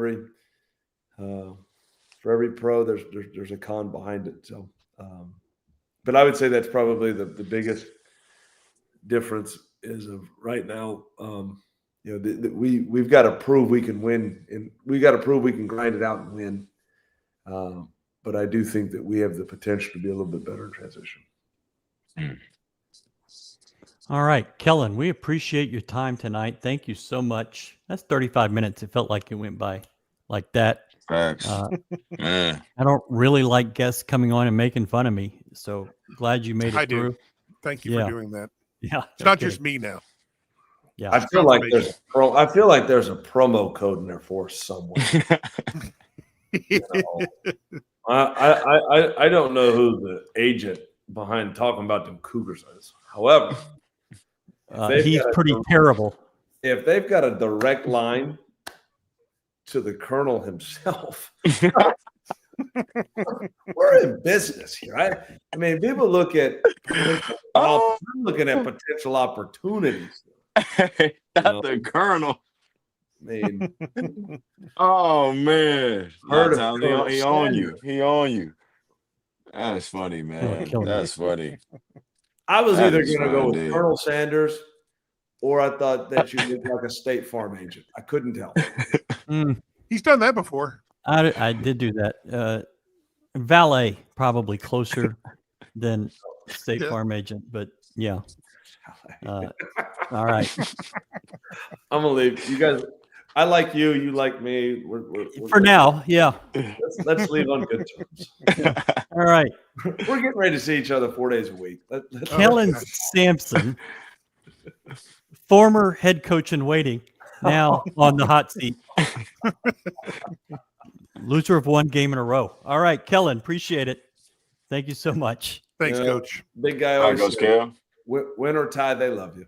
every pro, there's a con behind it. So, but I would say that's probably the biggest difference is of right now. We've got to prove we can win, and we got to prove we can grind it out and win. But I do think that we have the potential to be a little bit better in transition. All right, Kellen, we appreciate your time tonight. Thank you so much. That's 35 minutes. It felt like it went by like that. Facts. I don't really like guests coming on and making fun of me, so glad you made it I through. do. Thank you for doing that. Yeah, it's not just me now. Yeah, I feel like there's a promo code in there for us somewhere. I don't know who the agent behind talking about them Cougars is. However, he's pretty terrible. If they've got a direct line to the Colonel himself, we're in business here. I mean, people look at I'm looking at potential opportunities. Not the Colonel. I mean, oh man, he on you. Sanders. He on you. That's funny, man. That's funny. I was either going to go with Colonel Sanders, or I thought that you looked like a State Farm agent. I couldn't tell. He's done that before. I did do that. Valet probably closer than State Farm agent, but yeah. All right. I'm gonna leave you guys. I like you. You like me. We're for now, yeah. Let's leave on good terms. All right. We're getting ready to see each other 4 days a week. Kellen Sampson, former head coach in waiting, now on the hot seat. Loser of one game in a row. All right, Kellen, appreciate it. Thank you so much. Thanks, Coach. Big guy always goes, Cal. Win or tie, they love you.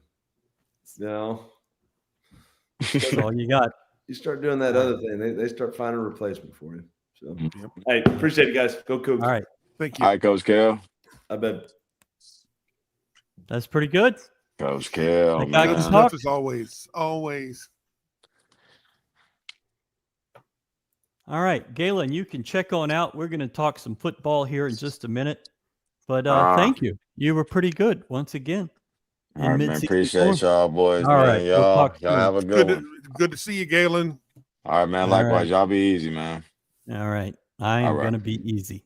That's all you got. You start doing that other thing, they start finding a replacement for you. So, hey, appreciate it, guys. Go Cougs. All right. Thank you. All right, Coach Cal. I bet. That's pretty good. Coach Cal. Good stuff as always. Always. All right, Galen, you can check on out. We're going to talk some football here in just a minute. But thank you. You were pretty good once again. All right, man. Appreciate y'all, boys. All man. right. Y'all have a good one. Good to see you, Galen. All right, man. Likewise. Right. Y'all be easy, man. All right. I am going to be easy.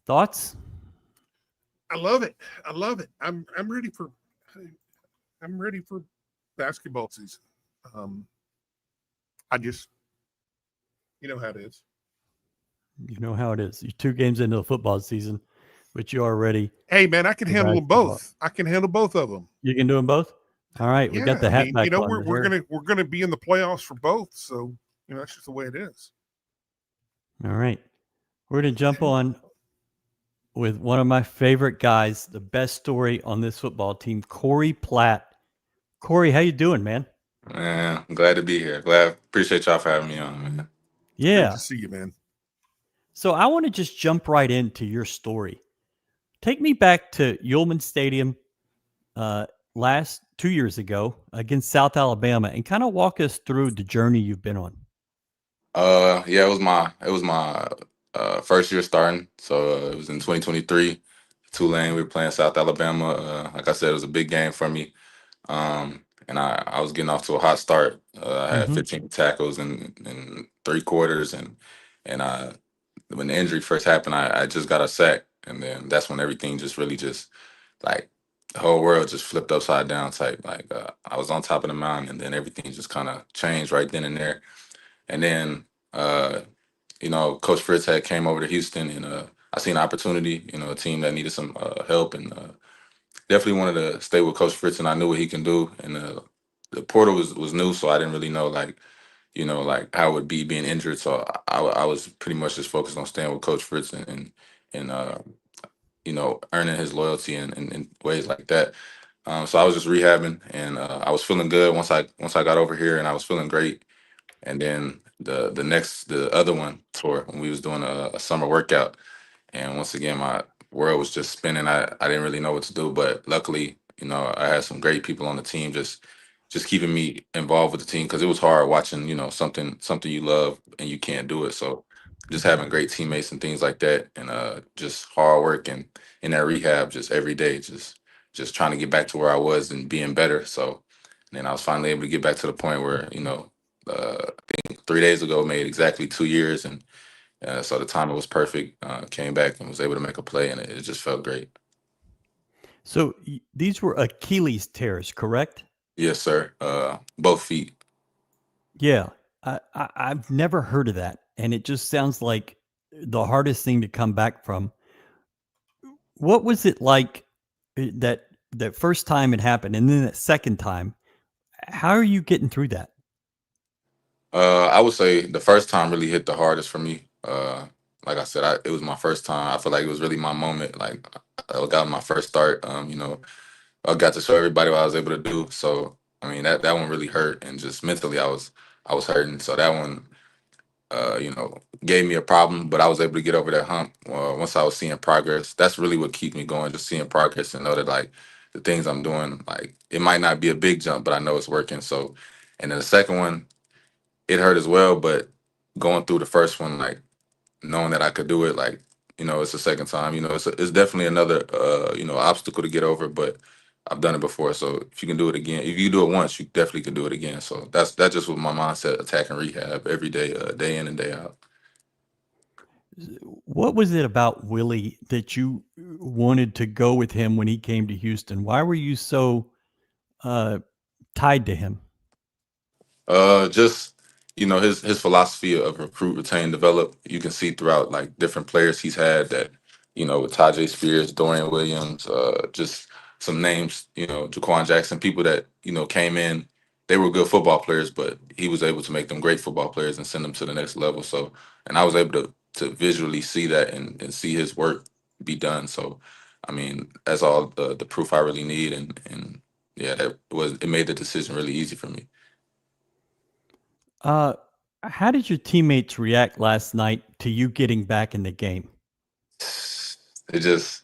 Thoughts? I love it. I'm ready for basketball season. I just, you know how it is. You know how it is. You're 2 games into the football season, but you're already. Hey, man, I can handle them both. I can handle both of them. You can do them both? All right. We got the hat back. You know, we're gonna be in the playoffs for both. So, you know, that's just the way it is. All right. We're going to jump on with one of my favorite guys, the best story on this football team, Corey Platt. Corey, how you doing, man? Man, I'm glad to be here. Appreciate y'all for having me on, man. Yeah. Good to see you, man. So I want to just jump right into your story. Take me back to Ullman Stadium 2 years ago against South Alabama and kind of walk us through the journey you've been on. Yeah, it was my first year starting. So it was in 2023. Tulane, we were playing South Alabama. Like I said, it was a big game for me. And I was getting off to a hot start. I had 15 tackles in 3 quarters, and when the injury first happened, I just got a sack, and then that's when everything just really like the whole world just flipped upside down type. Like I was on top of the mountain, and then everything just kind of changed right then and there. And then Coach Fritz had came over to Houston, and I seen an opportunity, a team that needed some help, and definitely wanted to stay with Coach Fritz, and I knew what he can do. And the portal was new, so I didn't really know like how it would be being injured. So I was pretty much just focused on staying with Coach Fritz and earning his loyalty in ways like that. So I was just rehabbing, and I was feeling good once I got over here, and I was feeling great. And then the other one tour when we was doing a summer workout, and once again my world was just spinning. I didn't really know what to do, but luckily, I had some great people on the team just keeping me involved with the team because it was hard watching, something you love and you can't do it. So just having great teammates and things like that, and just hard work and in that rehab just every day, just trying to get back to where I was and being better. So and then I was finally able to get back to the point where, I think 3 days ago made exactly 2 years, and so the timing was perfect. Came back and was able to make a play, and it just felt great. So these were Achilles tears, correct? Yes, sir. Both feet. Yeah. I've never heard of that. And it just sounds like the hardest thing to come back from. What was it like that first time it happened and then that second time? How are you getting through that? I would say the first time really hit the hardest for me. Like I said, it was my first time. I feel like it was really my moment. Like I got my first start. I got to show everybody what I was able to do. So I mean that one really hurt, and just mentally I was hurting. So that one, gave me a problem, but I was able to get over that hump once I was seeing progress. That's really what keeps me going, just seeing progress and know that like the things I'm doing, like it might not be a big jump, but I know it's working. So, and then the second one, it hurt as well, but going through the first one, like knowing that I could do it, like it's the second time. It's definitely another obstacle to get over, but I've done it before. So if you can do it again, if you do it once, you definitely can do it again. So that just was my mindset, attacking rehab every day, day in and day out. What was it about Willie that you wanted to go with him when he came to Houston? Why were you so uh, tied to him? Just his philosophy of recruit, retain, develop. You can see throughout like different players he's had that with Tajay Spears, Dorian Williams, just some names. Jaquan Jackson, people that came in. They were good football players, but he was able to make them great football players and send them to the next level. So, and I was able to visually see that and see his work be done. So, I mean, that's all the proof I really need, and yeah, it made the decision really easy for me. Uh, how did your teammates react last night to you getting back in the game? It just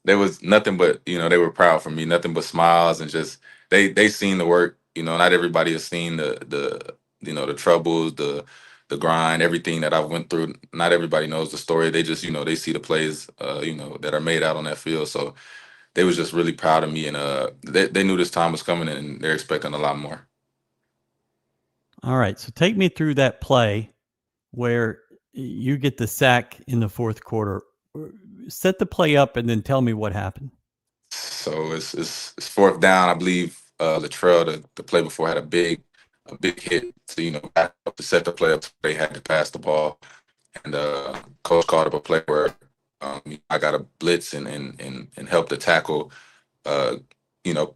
there was nothing but they were proud for me, nothing but smiles, and just they seen the work. Not everybody has seen the troubles, the grind, everything that I went through. Not everybody knows the story. They just they see the plays that are made out on that field. So they was just really proud of me, and they knew this time was coming, and they're expecting a lot more. All right, so take me through that play where you get the sack in the fourth quarter. Set the play up and then tell me what happened. So it's fourth down. I believe Latrell, the play before, had a big hit to back up to set the play up. They had to pass the ball, and coach called up a play where I got a blitz and helped the tackle.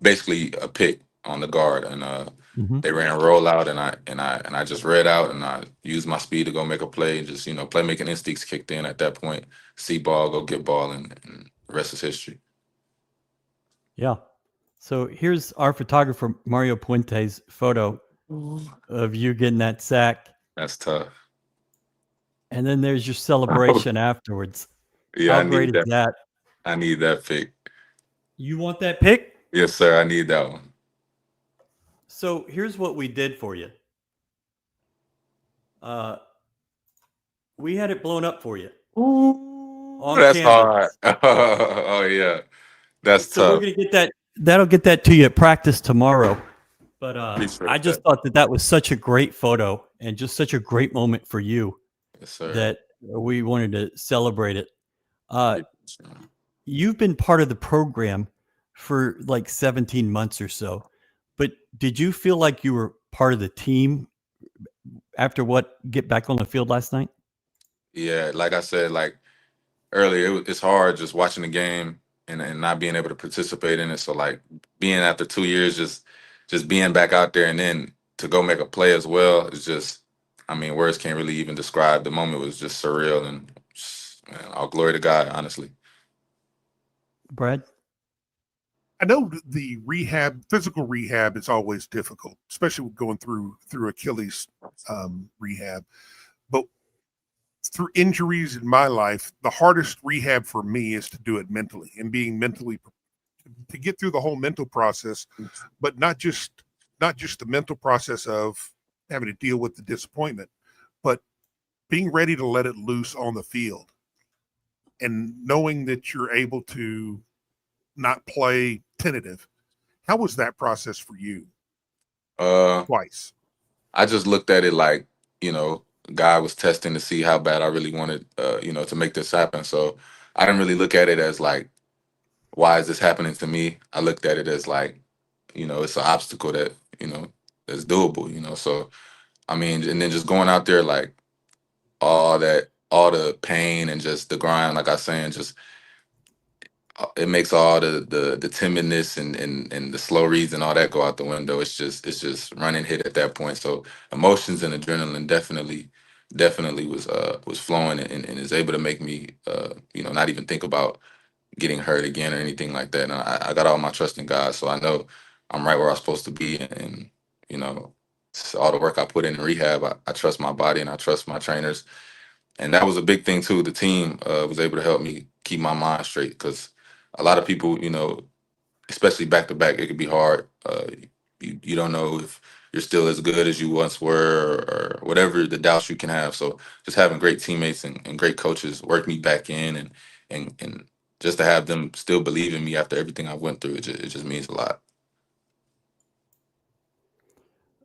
Basically a pick on the guard, and they ran a rollout, and I just read out, and I used my speed to go make a play, and just playmaking instincts kicked in at that point. See ball, go get ball, and the rest is history. Yeah. So here's our photographer Mario Puente's photo of you getting that sack. That's tough. And then there's your celebration afterwards. Yeah, How I great need is that. that? I need that pick. You want that pick? Yes, sir. I need that one. So here's what we did for you. We had it blown up for you. On That's canvas. hard. Oh yeah, that's So tough. we're gonna get that. That'll get that to you at practice tomorrow. But Appreciate I just that. thought that was such a great photo and just such a great moment for you Yes, sir. that we wanted to celebrate it. You've been part of the program for like 17 months or so, but did you feel like you were part of the team after get back on the field last night? Yeah, like I said, like earlier, it's hard just watching the game and not being able to participate in it. So like being after 2 years, just being back out there and then to go make a play as well is just, I mean, words can't really even describe. The moment was just surreal, and man, all glory to God, honestly. Brad? I know the physical rehab is always difficult, especially with going through Achilles rehab. But through injuries in my life, the hardest rehab for me is to do it mentally and being mentally to get through the whole mental process, but not just the mental process of having to deal with the disappointment, but being ready to let it loose on the field and knowing that you're able to not play tentative. How was that process for you? Twice. I just looked at it like, you know, God was testing to see how bad I really wanted, you know, to make this happen. So I didn't really look at it as like, why is this happening to me? I looked at it as like, you know, it's an obstacle that, you know, is doable, you know. So I mean, and then just going out there like all the pain and just the grind, like I was saying, just it makes all the timidness and the slow reads and all that go out the window. It's just running hit at that point. So emotions and adrenaline definitely was flowing and is able to make me you know, not even think about getting hurt again or anything like that. And I got all my trust in God, so I know I'm right where I'm supposed to be. And you know, all the work I put in rehab, I trust my body and I trust my trainers. And that was a big thing too. The team was able to help me keep my mind straight, because a lot of people, you know, especially back to back, it could be hard. You don't know if you're still as good as you once were, or whatever the doubts you can have. So just having great teammates and great coaches work me back in, and just to have them still believe in me after everything I went through, it just means a lot.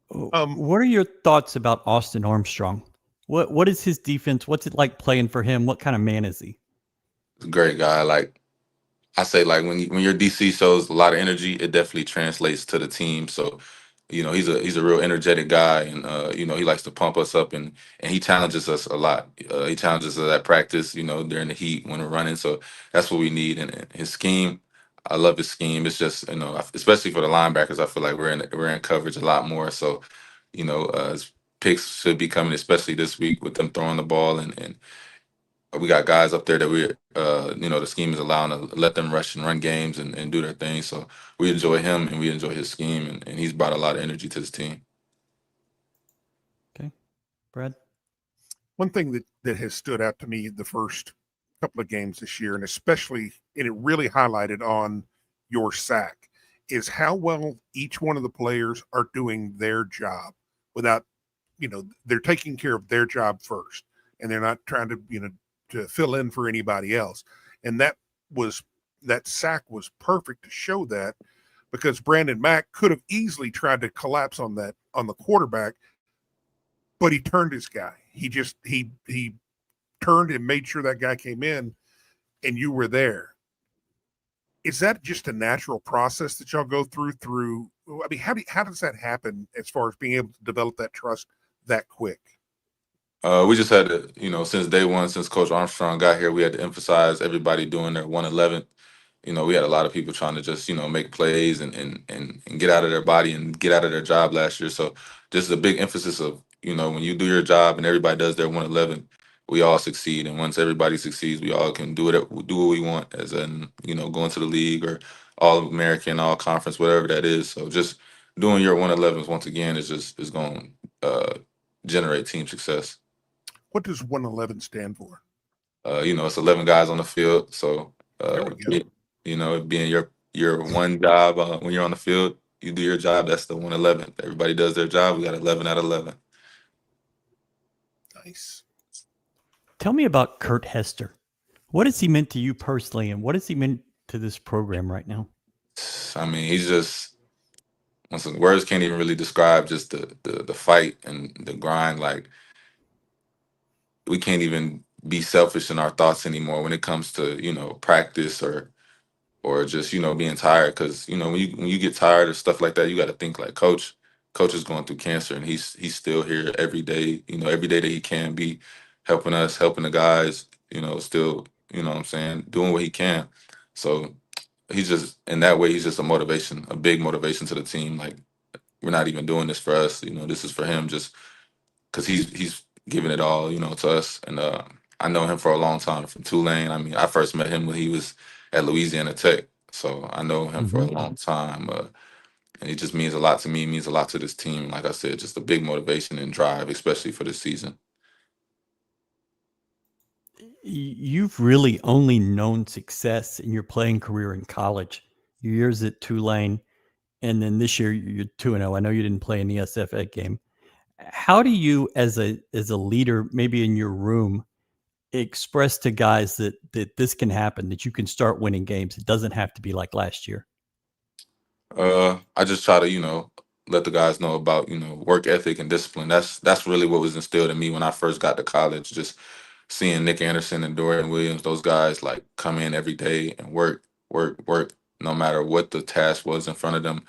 What are your thoughts about Austin Armstrong? What is his defense? What's it like playing for him? What kind of man is he? He's a great guy. Like I say, like when your DC shows a lot of energy, it definitely translates to the team. So, you know, he's a real energetic guy, and you know, he likes to pump us up, and he challenges us a lot. He challenges us at practice, you know, during the heat when we're running. So that's what we need. And his scheme, I love his scheme. It's just, you know, especially for the linebackers, I feel like we're in coverage a lot more. So, you know, his picks should be coming, especially this week with them throwing the ball, and we got guys up there that we, you know, the scheme is allowing to let them rush and run games and do their thing. So we enjoy him and we enjoy his scheme, and he's brought a lot of energy to this team. Okay, Brad. One thing that has stood out to me the first couple of games this year, and it really highlighted on your sack, is how well each one of the players are doing their job without, you know, they're taking care of their job first, and they're not trying to, you know, to fill in for anybody else. And that sack was perfect to show that, because Brandon Mack could have easily tried to collapse on the quarterback, but he turned his guy. He turned and made sure that guy came in, and you were there. Is that just a natural process that y'all go through? I mean, how does that happen as far as being able to develop that trust that quick? We just had to, you know, since day one, since Coach Armstrong got here, we had to emphasize everybody doing their 111. You know, we had a lot of people trying to just, you know, make plays and get out of their body and get out of their job last year. So this is a big emphasis of, you know, when you do your job and everybody does their 111, we all succeed. And once everybody succeeds, we all can do what we want, as in, you know, going to the league or all American, all conference, whatever that is. So just doing your 111s once again is going to generate team success. What does 111 stand for? You know, it's 11 guys on the field. So, There we go. you know, it being your one job when you're on the field, you do your job. That's the 111. Everybody does their job. We got 11 out of 11. Nice. Tell me about Kurt Hester. What has he meant to you personally, and what has he meant to this program right now? I mean, he's just, listen, words can't even really describe just the fight and the grind. Like, we can't even be selfish in our thoughts anymore when it comes to, you know, practice or just, you know, being tired. Because, you know, when you get tired of stuff like that, you got to think like coach is going through cancer, and he's still here every day, you know, every day that he can be helping us, helping the guys, you know, still, you know what I'm saying, doing what he can. So he's just in that way. He's just a motivation, a big motivation to the team. Like we're not even doing this for us. This is for him. Just because he's giving it all, to us. And I know him for a long time from Tulane. I mean, I first met him when he was at Louisiana Tech, so I know him for a long time. And he just means a lot to me. Means a lot to this team. Like I said, just a big motivation and drive, especially for this season. You've really only known success in your playing career in college. Your years at Tulane, and then this year you're 2-0. I know you didn't play in the SFA game. How do you, as a leader, maybe in your room, express to guys that this can happen, that you can start winning games? It doesn't have to be like last year. I just try to, let the guys know about, work ethic and discipline. That's really what was instilled in me when I first got to college. Just seeing Nick Anderson and Dorian Williams, those guys like come in every day and work, no matter what the task was in front of them.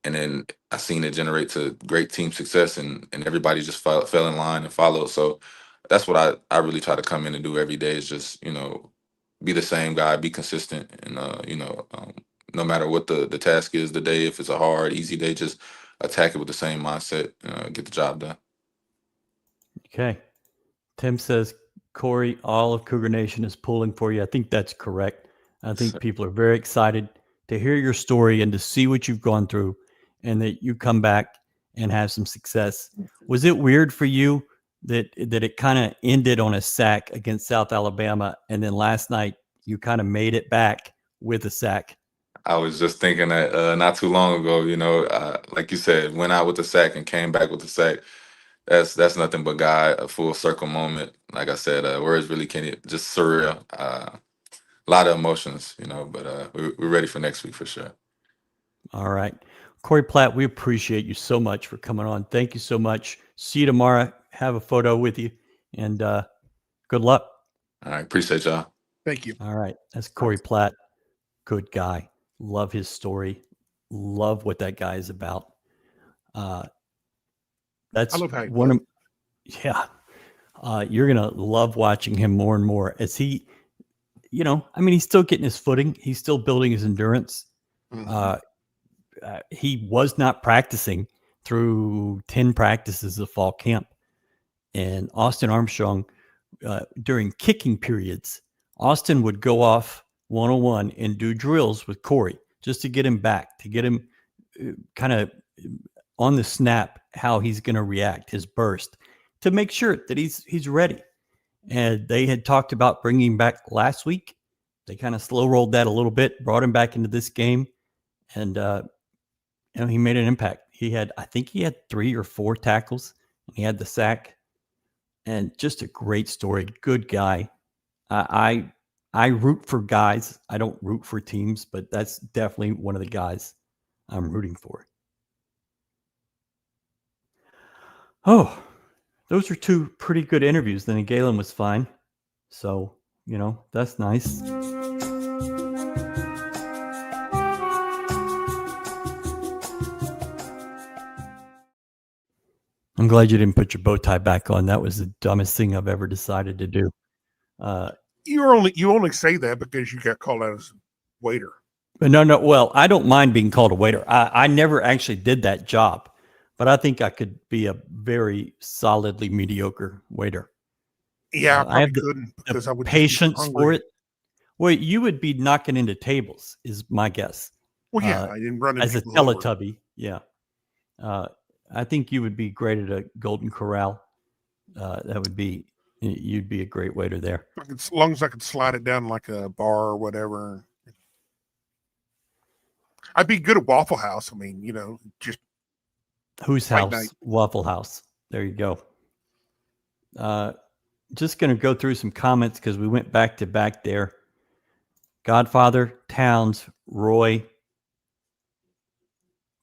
And then I seen it generate to great team success, and everybody just fell in line and followed. So that's what I really try to come in and do every day is just, be the same guy, be consistent, and, no matter what the task is, the day, if it's a hard, easy day, just attack it with the same mindset, get the job done. Okay. Tim says, Corey, all of Cougar Nation is pulling for you. I think that's correct. I think people are very excited to hear your story and to see what you've gone through, and that you come back and have some success. Was it weird for you that it kind of ended on a sack against South Alabama, and then last night you kind of made it back with a sack? I was just thinking that not too long ago, like you said, went out with the sack and came back with the sack. That's nothing but God, a full circle moment. Like I said, words really can't, just surreal. A lot of emotions, but we're ready for next week for sure. All right. Corey Platt, we appreciate you so much for coming on. Thank you so much. See you tomorrow. Have a photo with you, and good luck. All right. Appreciate y'all. Thank you. All right. That's Corey Platt. Good guy. Love his story. Love what that guy is about. That's I love how one of, yeah. You're going to love watching him more and more as he, he's still getting his footing. He's still building his endurance. He was not practicing through 10 practices of fall camp. And Austin Armstrong, during kicking periods, Austin would go off 101 and do drills with Corey just to get him back, to get him kind of on the snap, how he's going to react, his burst, to make sure that he's ready. And they had talked about bringing him back last week. They kind of slow rolled that a little bit, brought him back into this game, and he made an impact. I think he had 3 or 4 tackles, and he had the sack, and just a great story. Good guy. I root for guys. I don't root for teams, but that's definitely one of the guys I'm rooting for. Oh, those are 2 pretty good interviews. Then Galen was fine. So, that's nice. I'm glad you didn't put your bow tie back on. That was the dumbest thing I've ever decided to do. You only say that because you got called out as a waiter. No. Well, I don't mind being called a waiter. I never actually did that job, but I think I could be a very solidly mediocre waiter. Yeah, I probably have couldn't because I would patience for it. Well, you would be knocking into tables, is my guess. Well, yeah, I didn't run into as a people over. Teletubby. Yeah, I think you would be great at a Golden Corral. You'd be a great waiter there. As long as I could slide it down like a bar or whatever. I'd be good at Waffle House. I mean, just whose White house? Knight. Waffle House. There you go. Just going to go through some comments because we went back to back there. Godfather, Towns, Roy.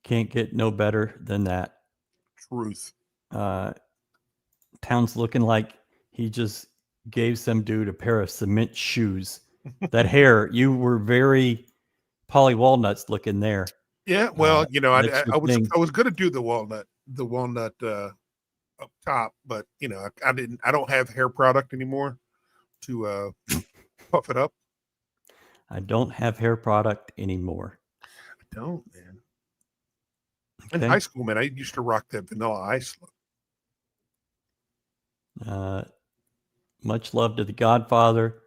Can't get no better than that. Truth. Towns looking like he just gave some dude a pair of cement shoes. That hair, you were very Polly Walnuts looking there. Yeah, well, that's I was thing. I was going to do the walnut up top, but I don't have hair product anymore to puff it up. I don't have hair product anymore. I don't, man. In Okay. high school, man, I used to rock that Vanilla Ice look. Much love to the Godfather,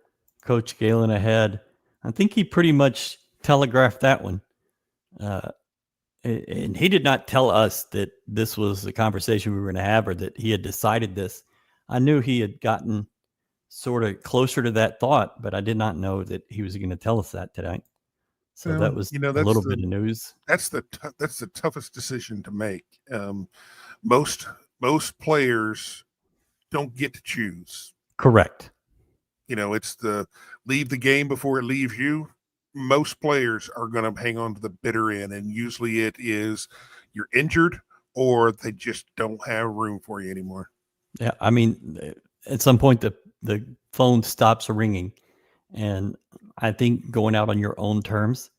Coach Galen ahead. I think he pretty much telegraphed that one. And he did not tell us that this was the conversation we were going to have or that he had decided this. I knew he had gotten sort of closer to that thought, but I did not know that he was going to tell us that tonight. So Well, that was you know, a that's little the- bit of news. That's the toughest decision to make. Most players don't get to choose. Correct. You know, it's the leave the game before it leaves you. Most players are going to hang on to the bitter end, and usually it is you're injured or they just don't have room for you anymore. Yeah, I mean, at some point the phone stops ringing, and I think going out on your own terms,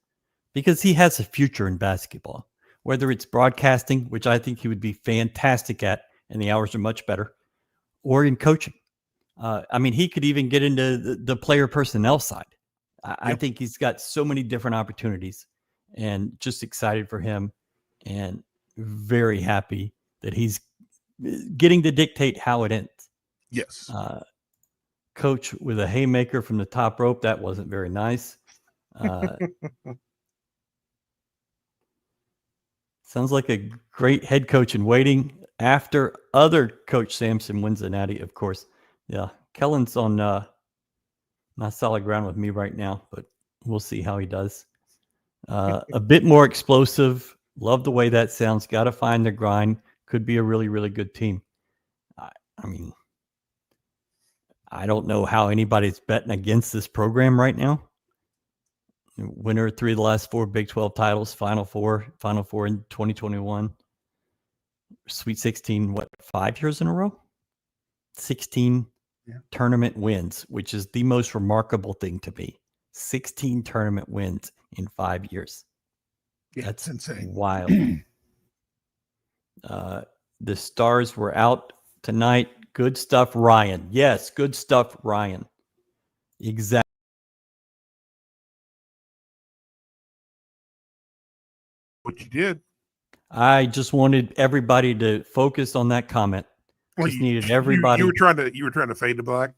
because he has a future in basketball, whether it's broadcasting, which I think he would be fantastic at, and the hours are much better, or in coaching. I mean, he could even get into the player personnel side. I Yep. think he's got so many different opportunities, and just excited for him, and very happy that he's getting to dictate how it ends. Yes. Coach with a haymaker from the top rope. That wasn't very nice. Sounds like a great head coach in waiting after other Coach Sampson wins the natty, of course. Yeah, Kellen's on not solid ground with me right now, but we'll see how he does. A bit more explosive. Love the way that sounds. Got to find the grind. Could be a really, really good team. I mean, I don't know how anybody's betting against this program right now. Winner of 3 of the last 4 Big 12 titles, Final Four in 2021. Sweet 16, 5 years in a row? 16 tournament wins, which is the most remarkable thing to me. 16 tournament wins in 5 years. Yeah, That's it's insane. wild. The stars were out tonight. Good stuff, Ryan. Yes, good stuff, Ryan. Exactly. What you did. I just wanted everybody to focus on that comment. Well, Just needed everybody. You were trying to fade to black.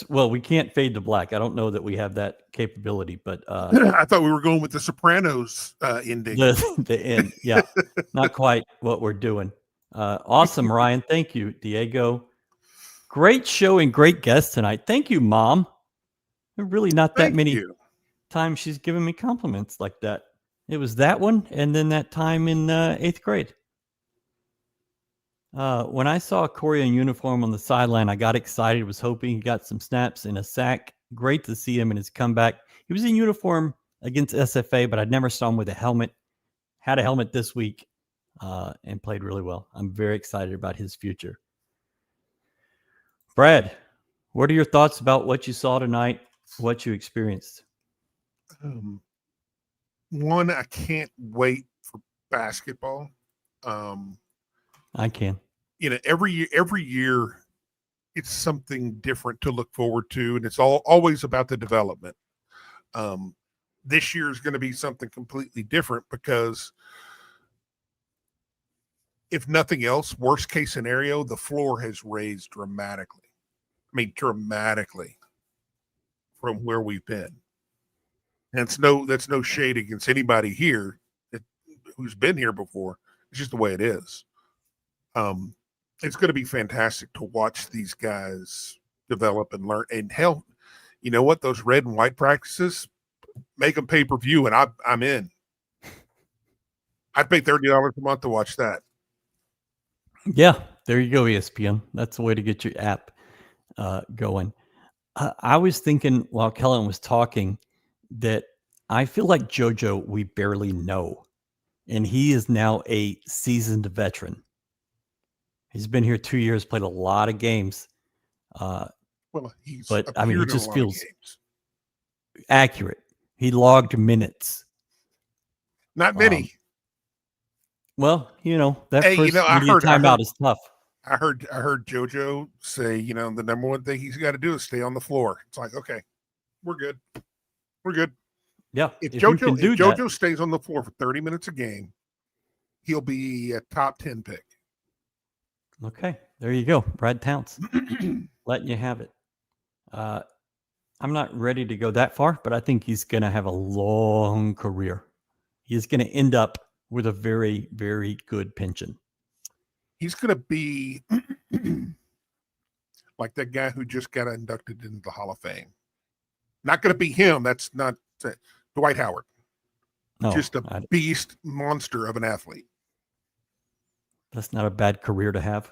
We can't fade to black. I don't know that we have that capability, but I thought we were going with the Sopranos ending. the end. Yeah, not quite what we're doing. Awesome, Ryan. Thank you, Diego. Great show and great guest tonight. Thank you, Mom. There are really not that Thank many you. times she's given me compliments like that. It was that one, and then that time in 8th grade. When I saw Corey in uniform on the sideline, I got excited, was hoping he got some snaps in a sack. Great to see him in his comeback. He was in uniform against SFA, but I'd never saw him with a helmet. Had a helmet this week and played really well. I'm very excited about his future. Brad, what are your thoughts about what you saw tonight, what you experienced? One, I can't wait for basketball. I can. You know, every year it's something different to look forward to, and it's always about the development. This year is going to be something completely different because if nothing else, worst case scenario, the floor has raised dramatically. I mean, dramatically from where we've been. And that's no shade against anybody here who's been here before. It's just the way it is. It's going to be fantastic to watch these guys develop and learn. And hell, you know what? Those red and white practices, make them pay-per-view, and I'm in. I'd pay $30 a month to watch that. Yeah, there you go, ESPN. That's the way to get your app going. I was thinking while Kellen was talking that I feel like JoJo we barely know, and he is now a seasoned veteran. He's been here 2 years, played a lot of games. Well, but I mean, he appeared in a just lot of feels games. accurate. He logged minutes. Not many. Well, you know, that Hey, first I media heard- timeout is tough. I heard JoJo say, the number one thing he's got to do is stay on the floor. It's like, okay, we're good. We're good. Yeah. If you can do that, JoJo stays on the floor for 30 minutes a game, he'll be a top 10 pick. okay, there you go. Brad Towns letting you have it. I'm not ready to go that far, but I think he's going to have a long career. He's going to end up with a very, very good pension. He's going to be like that guy who just got inducted into the Hall of Fame. Not going to be him. That's not Dwight Howard. No, Just a beast monster of an athlete. That's not a bad career to have.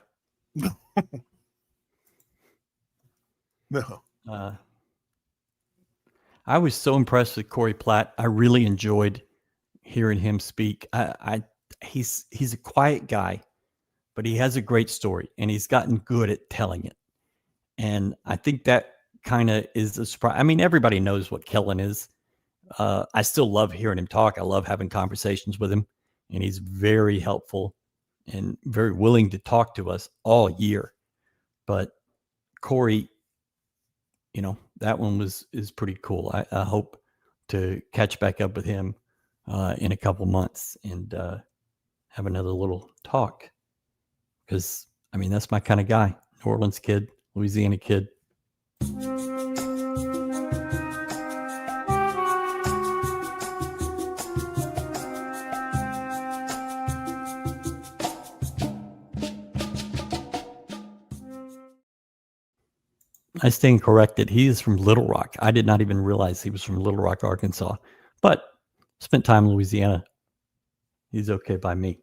No. I was so impressed with Corey Platt. I really enjoyed hearing him speak. He's a quiet guy, but he has a great story, and he's gotten good at telling it. And I think that kind of is a surprise. I mean, everybody knows what Kellen is. I still love hearing him talk. I love having conversations with him, and he's very helpful and very willing to talk to us all year. But Corey, that one is pretty cool. I hope to catch back up with him in a couple months and have another little talk, because I mean, that's my kind of guy. New Orleans kid, Louisiana kid. I stand corrected. He is from Little Rock. I did not even realize he was from Little Rock, Arkansas, but spent time in Louisiana. He's okay by me.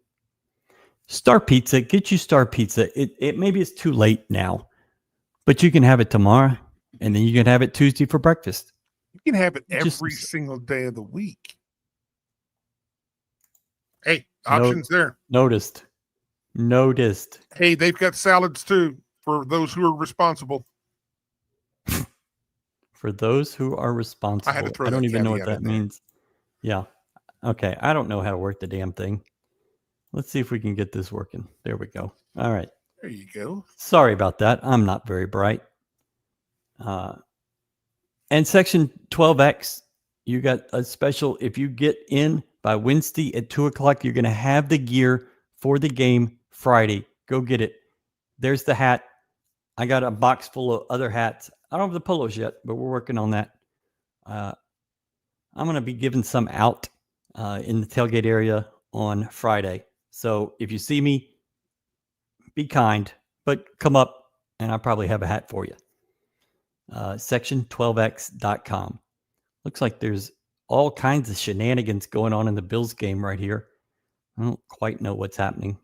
Star Pizza, get you Star Pizza. It maybe it's too late now, but you can have it tomorrow, and then you can have it Tuesday for breakfast. You can have it every single day of the week. Hey, options there. Noticed. Hey, they've got salads too for those who are responsible. For those who are responsible. I don't even know what that means. Yeah. Okay. I don't know how to work the damn thing. Let's see if we can get this working. There we go. All right. There you go. Sorry about that. I'm not very bright. And section 12X, you got a special. If you get in by Wednesday at 2:00, you're going to have the gear for the game Friday. Go get it. There's the hat. I got a box full of other hats. I don't have the polos yet, but we're working on that. I'm going to be giving some out in the tailgate area on Friday. So if you see me, be kind, but come up and I'll probably have a hat for you. Section12x.com. Looks like there's all kinds of shenanigans going on in the Bills game right here. I don't quite know what's happening.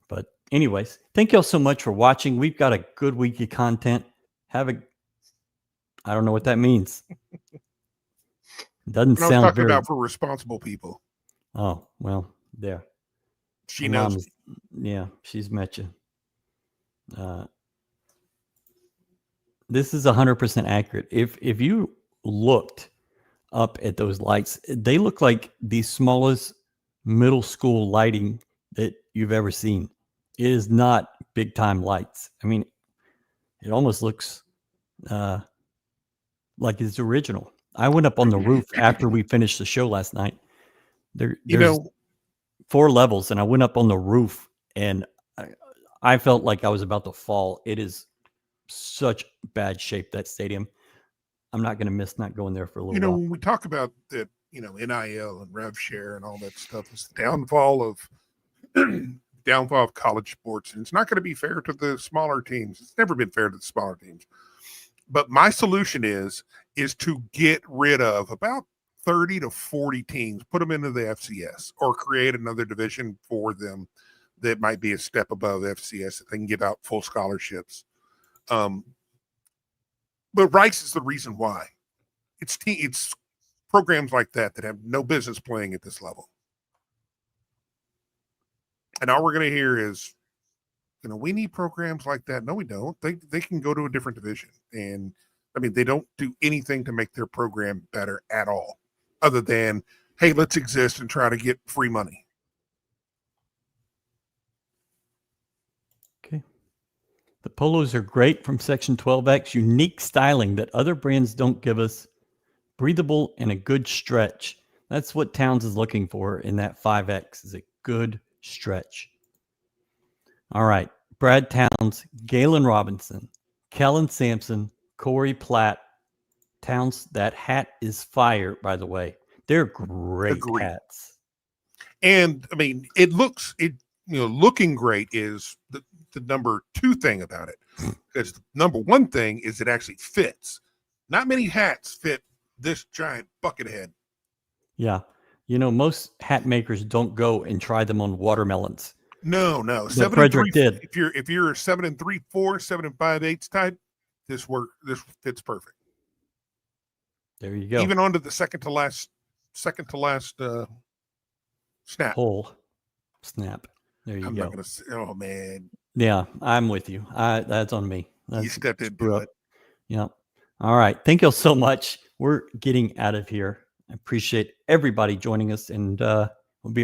But anyways, thank y'all so much for watching. We've got a good week of content. I don't know what that means. Doesn't sound talking very. About for responsible people. Oh, well, there. She knows. Yeah, she's met you. This is 100% accurate. If you looked up at those lights, they look like the smallest middle school lighting that you've ever seen. It is not big time lights. I mean, it almost looks like it's original. I went up on the roof after we finished the show last night. There's 4 levels, and I went up on the roof, and I felt like I was about to fall. It is such bad shape, that stadium. I'm not going to miss not going there for a little while. When we talk about that, NIL and rev share and all that stuff, it's the downfall of college sports, and it's not going to be fair to the smaller teams. It's never been fair to the smaller teams. But my solution is to get rid of about 30 to 40 teams, put them into the FCS, or create another division for them that might be a step above FCS that they can give out full scholarships. But Rice is the reason why. It's programs like that have no business playing at this level. And all we're going to hear is, we need programs like that. No, we don't. They can go to a different division. And, I mean, they don't do anything to make their program better at all, other than, hey, let's exist and try to get free money. Okay. The polos are great from Section 12X. Unique styling that other brands don't give us. breathable, and a good stretch. That's what Towns is looking for in that 5X, is a good stretch. All right. Brad Towns, Galen Robinson, Kellen Sampson, Corey Platt. Towns, that hat is fire, by the way. They're great Agreed. hats. And I mean, looking great is the number two thing about it. Because the number one thing is it actually fits. Not many hats fit this giant bucket head. Yeah. Most hat makers don't go and try them on watermelons. No. But Frederick did. If you're a 7 3/4, 7 5/8 type, this fits perfect. There you go. Even onto the second to last snap. Whole snap. There you I'm go. not gonna say, oh man. Yeah, I'm with you. That's on me. You stepped into it. Yeah. All right. Thank you so much. We're getting out of here. I appreciate everybody joining us, and we'll be